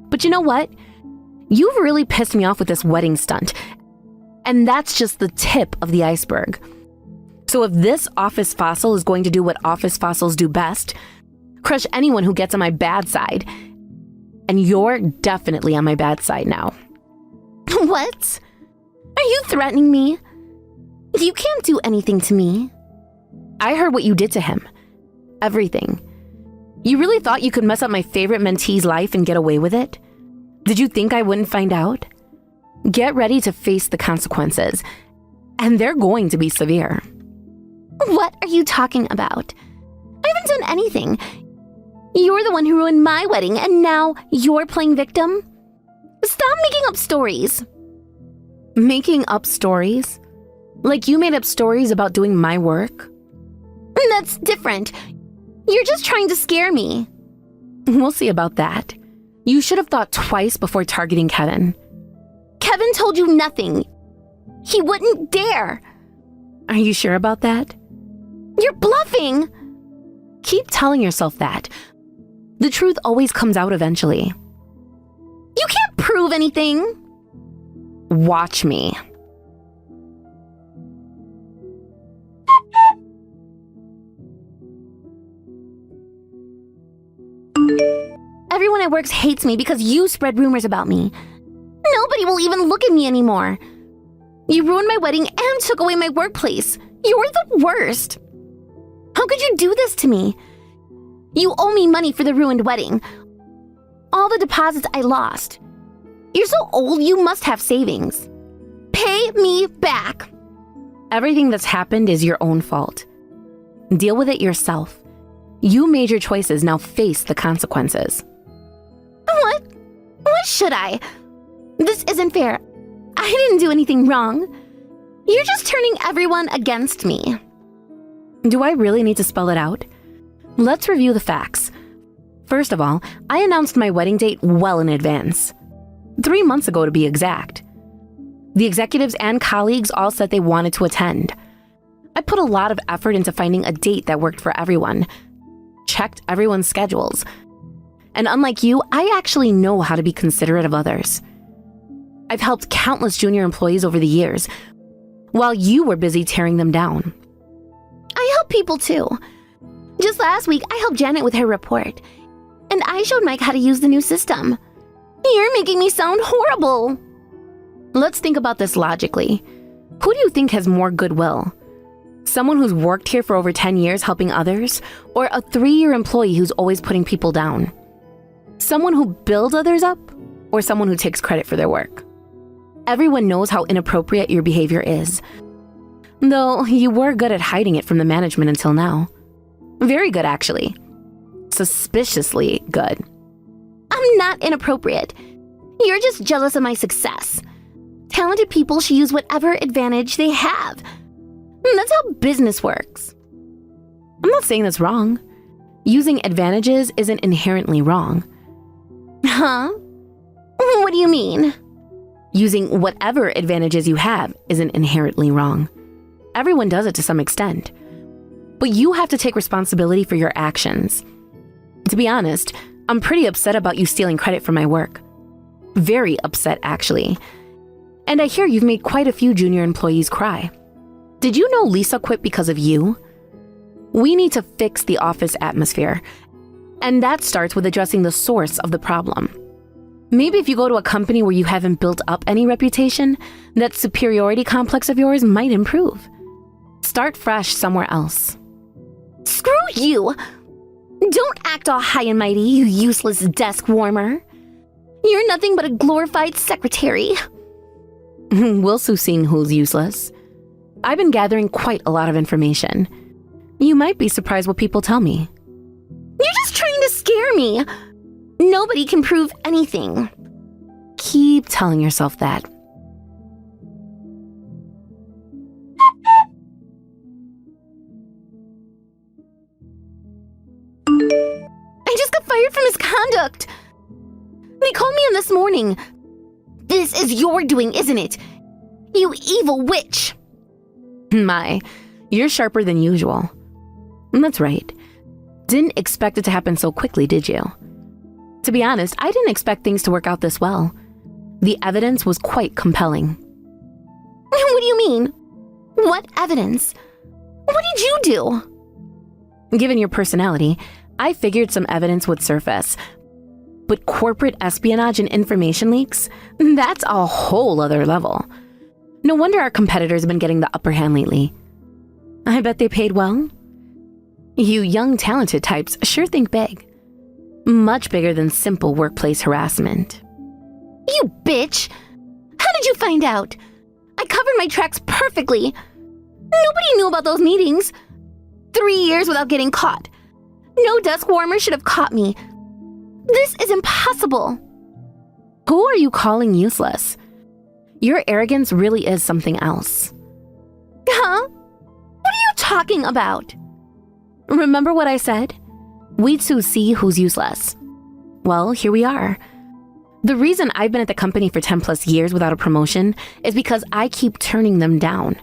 But you know what? You've really pissed me off with this wedding stunt. And that's just the tip of the iceberg. So if this office fossil is going to do what office fossils do best, crush anyone who gets on my bad side. And you're definitely on my bad side now. What? Are you threatening me? You can't do anything to me. I heard what you did to him. Everything. You really thought you could mess up my favorite mentee's life and get away with it? Did you think I wouldn't find out? Get ready to face the consequences. And they're going to be severe. What are you talking about? I haven't done anything. You're the one who ruined my wedding, and now you're playing victim? Stop making up stories. Making up stories? Like you made up stories about doing my work? That's different. You're just trying to scare me. We'll see about that. You should have thought twice before targeting Kevin. Kevin told you nothing. He wouldn't dare. Are you sure about that? You're bluffing. Keep telling yourself that. The truth always comes out eventually. You can't prove anything. Watch me. Everyone at work hates me because you spread rumors about me. Nobody will even look at me anymore. You ruined my wedding and took away my workplace. You're the worst. How could you do this to me? You owe me money for the ruined wedding. All the deposits I lost. You're so old, you must have savings. Pay me back. Everything that's happened is your own fault. Deal with it yourself. You made your choices, now face the consequences. What? What should I? This isn't fair. I didn't do anything wrong. You're just turning everyone against me. Do I really need to spell it out? Let's review the facts. First of all, I announced my wedding date well in advance. 3 months ago to be exact. The executives and colleagues all said they wanted to attend. I put a lot of effort into finding a date that worked for everyone. Checked everyone's schedules. And unlike you, I actually know how to be considerate of others. I've helped countless junior employees over the years, while you were busy tearing them down. I help people too. Just last week, I helped Janet with her report. And I showed Mike how to use the new system. You're making me sound horrible. Let's think about this logically. Who do you think has more goodwill? Someone who's worked here for over 10 years helping others, or a 3-year employee who's always putting people down? Someone who builds others up, or someone who takes credit for their work? Everyone knows how inappropriate your behavior is. Though you were good at hiding it from the management until now. Very good, actually. Suspiciously good. I'm not inappropriate. You're just jealous of my success. Talented people should use whatever advantage they have. That's how business works. I'm not saying that's wrong. Using advantages isn't inherently wrong. Huh? What do you mean? Using whatever advantages you have isn't inherently wrong. Everyone does it to some extent. But you have to take responsibility for your actions. To be honest, I'm pretty upset about you stealing credit for my work. Very upset, actually. And I hear you've made quite a few junior employees cry. Did you know Lisa quit because of you? We need to fix the office atmosphere. And that starts with addressing the source of the problem. Maybe if you go to a company where you haven't built up any reputation, that superiority complex of yours might improve. Start fresh somewhere else. Screw you! Don't act all high and mighty, you useless desk warmer. You're nothing but a glorified secretary. We'll soon see who's useless. I've been gathering quite a lot of information. You might be surprised what people tell me. You're just trying to scare me. Nobody can prove anything. Keep telling yourself that. I just got fired for misconduct. They called me in this morning. This is your doing, isn't it? You evil witch. My, you're sharper than usual. That's right. Didn't expect it to happen so quickly, did you? To be honest, I didn't expect things to work out this well. The evidence was quite compelling. What do you mean? What evidence? What did you do? Given your personality, I figured some evidence would surface. But corporate espionage and information leaks, that's a whole other level. No wonder our competitors have been getting the upper hand lately. I bet they paid well. You young, talented types sure think big. Much bigger than simple workplace harassment. You bitch! How did you find out? I covered my tracks perfectly. Nobody knew about those meetings. 3 years without getting caught. No desk warmer should have caught me. This is impossible. Who are you calling useless? Your arrogance really is something else. Huh? What are you talking about? Remember what I said? We'd soon see who's useless. Well, here we are. The reason I've been at the company for 10 plus years without a promotion is because I keep turning them down.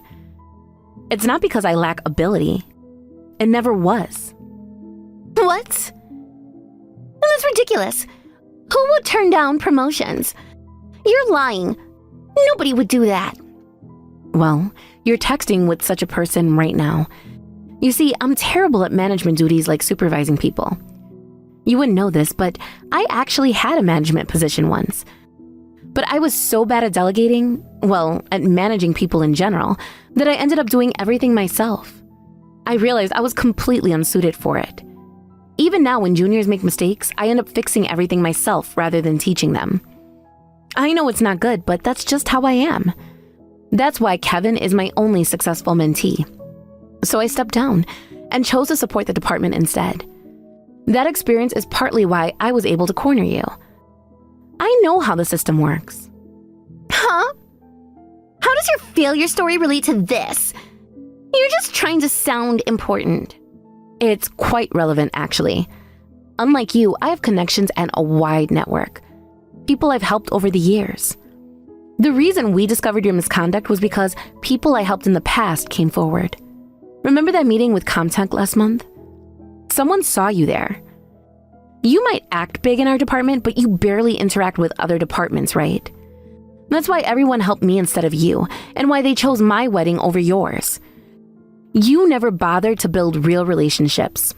It's not because I lack ability. It never was. What? That's ridiculous. Who would turn down promotions? You're lying. Nobody would do that. Well, you're texting with such a person right now. You see, I'm terrible at management duties like supervising people. You wouldn't know this, but I actually had a management position once. But I was so bad at delegating, well, at managing people in general, that I ended up doing everything myself. I realized I was completely unsuited for it. Even now, when juniors make mistakes, I end up fixing everything myself rather than teaching them. I know it's not good, but that's just how I am. That's why Kevin is my only successful mentee. So I stepped down and chose to support the department instead. That experience is partly why I was able to corner you. I know how the system works. Huh? How does your failure story relate to this? You're just trying to sound important. It's quite relevant, actually. Unlike you, I have connections and a wide network. People I've helped over the years. The reason we discovered your misconduct was because people I helped in the past came forward. Remember that meeting with Comtech last month? Someone saw you there. You might act big in our department, but you barely interact with other departments, right? That's why everyone helped me instead of you, and why they chose my wedding over yours. You never bothered to build real relationships.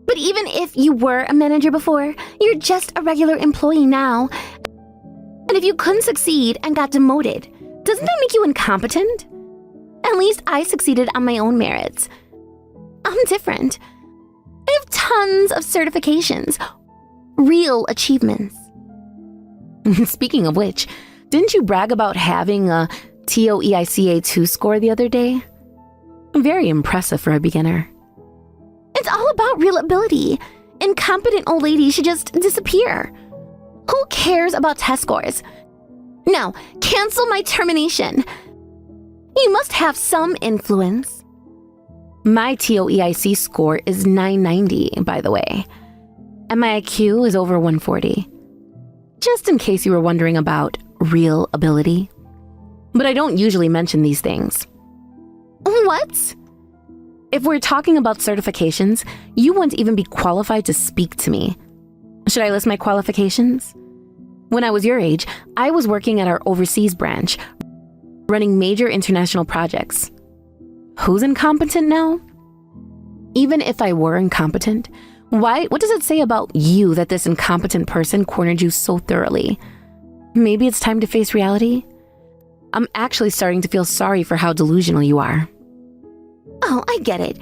But even if you were a manager before, you're just a regular employee now. And if you couldn't succeed and got demoted, doesn't that make you incompetent? At least I succeeded on my own merits. I'm different. I have tons of certifications, real achievements. Speaking of which, didn't you brag about having a TOEICA 2 score the other day? Very impressive for a beginner. It's all about real ability. Incompetent old ladies should just disappear. Who cares about test scores? Now, cancel my termination. You must have some influence. My TOEIC score is 990, by the way. And my IQ is over 140. Just in case you were wondering about real ability. But I don't usually mention these things. What? If we're talking about certifications, you wouldn't even be qualified to speak to me. Should I list my qualifications? When I was your age, I was working at our overseas branch, running major international projects. Who's incompetent now? Even if I were incompetent, what does it say about you that this incompetent person cornered you so thoroughly? Maybe it's time to face reality? I'm actually starting to feel sorry for how delusional you are. Oh, I get it.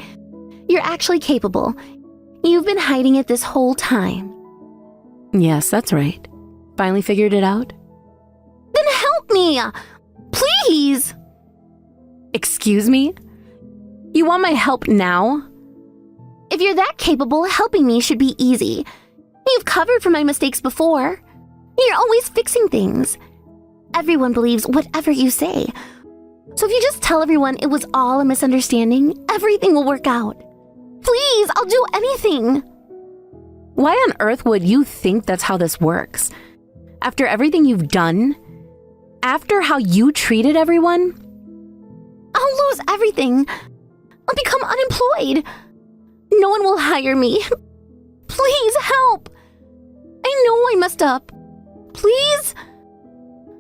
You're actually capable. You've been hiding it this whole time. Yes, that's right. Finally figured it out? Then help me! Please! Excuse me? You want my help now? If you're that capable, helping me should be easy. You've covered for my mistakes before. You're always fixing things. Everyone believes whatever you say. So if you just tell everyone it was all a misunderstanding, everything will work out. Please, I'll do anything. Why on earth would you think that's how this works? After everything you've done? After how you treated everyone? I'll lose everything. I'll become unemployed. No one will hire me. Please help. I know I messed up. Please?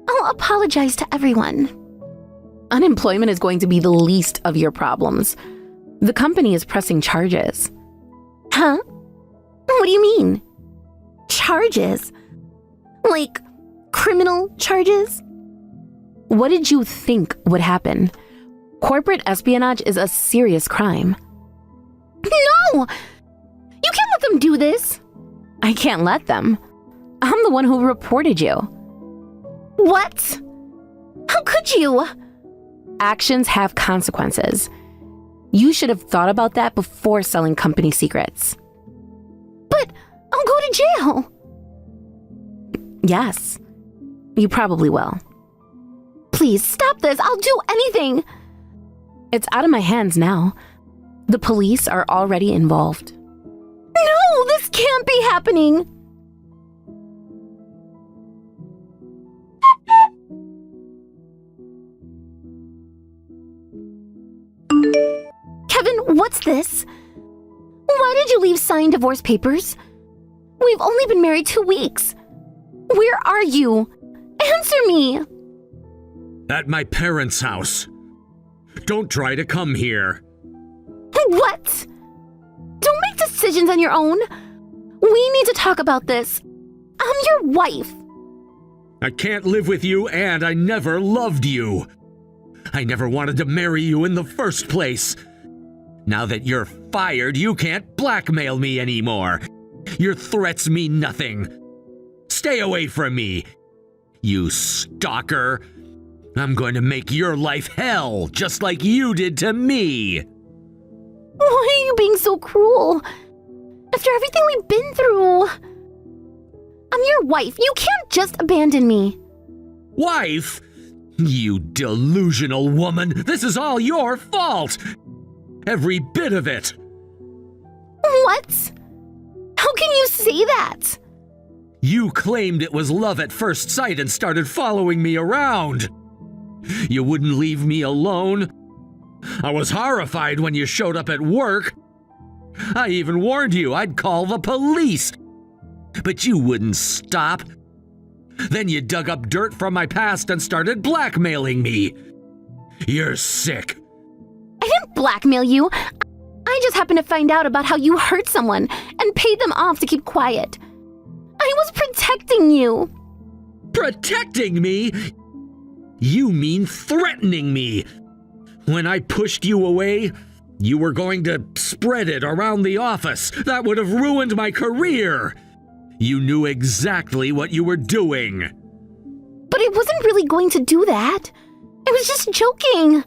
I'll apologize to everyone. Unemployment is going to be the least of your problems. The company is pressing charges. Huh? What do you mean? Charges? Like criminal charges? What did you think would happen? Corporate espionage is a serious crime. No! You can't let them do this. I can't let them. I'm the one who reported you. What? How could you? Actions have consequences. You should have thought about that before selling company secrets. But I'll go to jail. Yes, you probably will. Please stop this. I'll do anything. It's out of my hands now. The police are already involved. No, this can't be happening. What's this? Why did you leave signed divorce papers? We've only been married 2 weeks. Where are you? Answer me! At my parents' house. Don't try to come here. What? Don't make decisions on your own. We need to talk about this. I'm your wife. I can't live with you, and I never loved you. I never wanted to marry you in the first place. Now that you're fired, you can't blackmail me anymore. Your threats mean nothing. Stay away from me, you stalker. I'm going to make your life hell, just like you did to me. Why are you being so cruel? After everything we've been through. I'm your wife. You can't just abandon me. Wife? You delusional woman. This is all your fault. Every bit of it. What? How can you say that? You claimed it was love at first sight and started following me around. You wouldn't leave me alone. I was horrified when you showed up at work. I even warned you I'd call the police. But you wouldn't stop. Then you dug up dirt from my past and started blackmailing me. You're sick. I didn't blackmail you. I just happened to find out about how you hurt someone and paid them off to keep quiet. I was protecting you. Protecting me? You mean threatening me. When I pushed you away, you were going to spread it around the office. That would have ruined my career. You knew exactly what you were doing. But I wasn't really going to do that. I was just joking.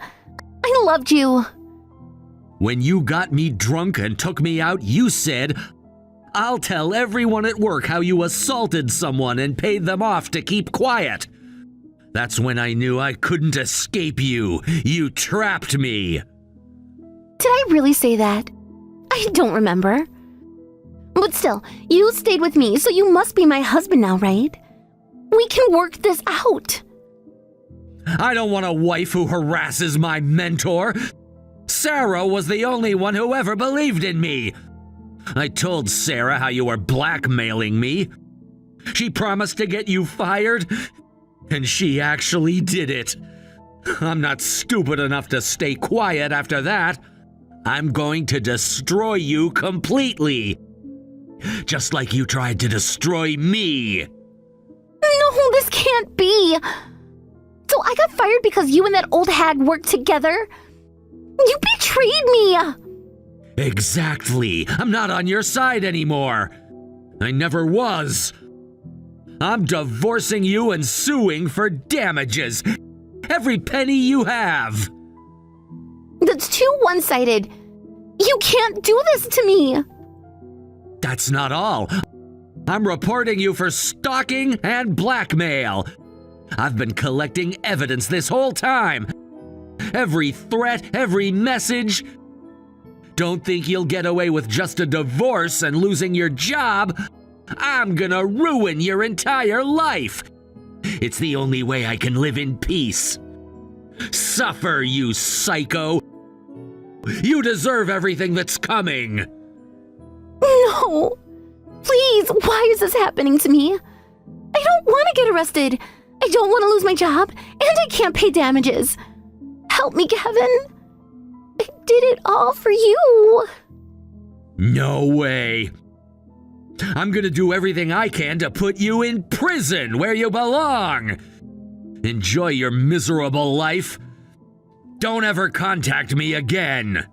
I loved you. When you got me drunk and took me out, you said, "I'll tell everyone at work how you assaulted someone and paid them off to keep quiet." That's when I knew I couldn't escape you. You trapped me. Did I really say that? I don't remember. But still, you stayed with me, so you must be my husband now, right? We can work this out. I don't want a wife who harasses my mentor. Sarah was the only one who ever believed in me. I told Sarah how you were blackmailing me. She promised to get you fired, and she actually did it. I'm not stupid enough to stay quiet after that. I'm going to destroy you completely. Just like you tried to destroy me. No, this can't be. So I got fired because you and that old hag worked together? You betrayed me! Exactly. I'm not on your side anymore. I never was. I'm divorcing you and suing for damages. Every penny you have. That's too one-sided. You can't do this to me. That's not all. I'm reporting you for stalking and blackmail. I've been collecting evidence this whole time. Every threat, every message. Don't think you'll get away with just a divorce and losing your job. I'm gonna ruin your entire life. It's the only way I can live in peace. Suffer, you psycho. You deserve everything that's coming. No. Please, why is this happening to me? I don't want to get arrested. I don't want to lose my job, and I can't pay damages. Help me, Kevin. I did it all for you. No way. I'm gonna do everything I can to put you in prison where you belong. Enjoy your miserable life. Don't ever contact me again.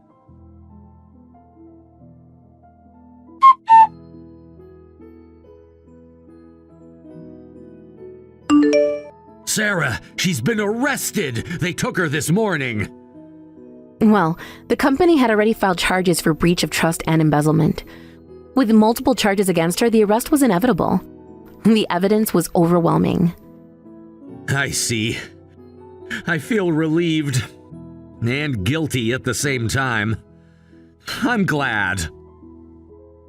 Sarah, she's been arrested. They took her this morning. Well, the company had already filed charges for breach of trust and embezzlement. With multiple charges against her, the arrest was inevitable. The evidence was overwhelming. I see. I feel relieved and guilty at the same time. I'm glad.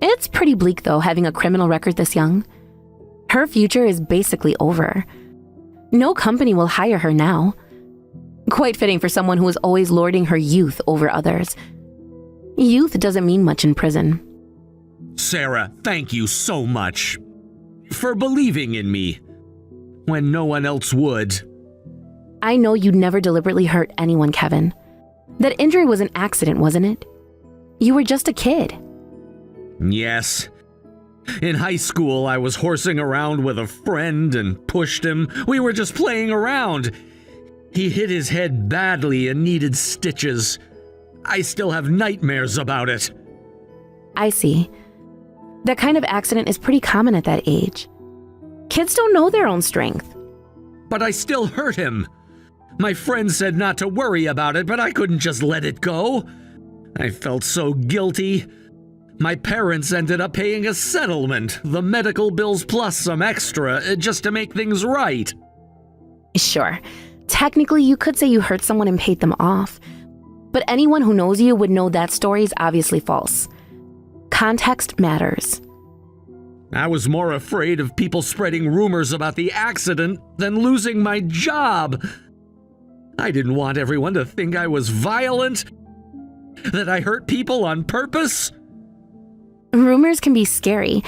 It's pretty bleak, though, having a criminal record this young. Her future is basically over. No company will hire her now. Quite fitting for someone who was always lording her youth over others. Youth doesn't mean much in prison. Sarah, thank you so much for believing in me when no one else would. I know you'd never deliberately hurt anyone, Kevin. That injury was an accident, wasn't it? You were just a kid. Yes. In high school, I was horsing around with a friend and pushed him. We were just playing around. He hit his head badly and needed stitches. I still have nightmares about it. I see. That kind of accident is pretty common at that age. Kids don't know their own strength. But I still hurt him. My friend said not to worry about it, but I couldn't just let it go. I felt so guilty. My parents ended up paying a settlement, the medical bills plus some extra, just to make things right. Sure, technically you could say you hurt someone and paid them off, but anyone who knows you would know that story is obviously false. Context matters. I was more afraid of people spreading rumors about the accident than losing my job. I didn't want everyone to think I was violent, that I hurt people on purpose. Rumors can be scary,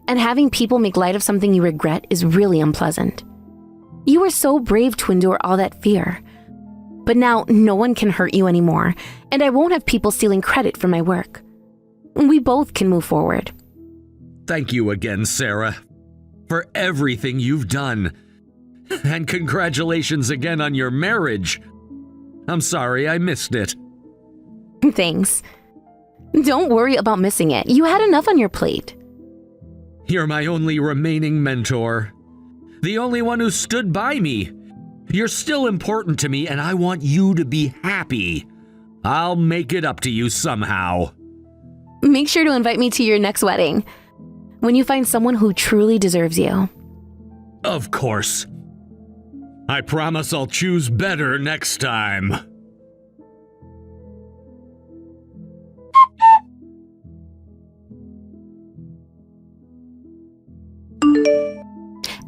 and having people make light of something you regret is really unpleasant. You were so brave to endure all that fear. But now no one can hurt you anymore, and I won't have people stealing credit for my work. We both can move forward. Thank you again, Sarah, for everything you've done. And congratulations again on your marriage. I'm sorry I missed it. Thanks. Don't worry about missing it. You had enough on your plate. You're my only remaining mentor. The only one who stood by me. You're still important to me, and I want you to be happy. I'll make it up to you somehow. Make sure to invite me to your next wedding, when you find someone who truly deserves you. Of course. I promise I'll choose better next time.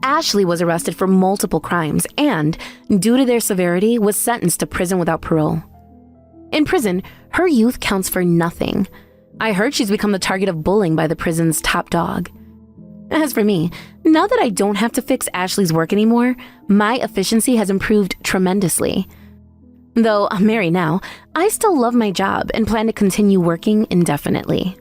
Ashley was arrested for multiple crimes and, due to their severity, was sentenced to prison without parole. In prison, her youth counts for nothing. I heard she's become the target of bullying by the prison's top dog. As for me, now that I don't have to fix Ashley's work anymore, my efficiency has improved tremendously. Though I'm married now, I still love my job and plan to continue working indefinitely.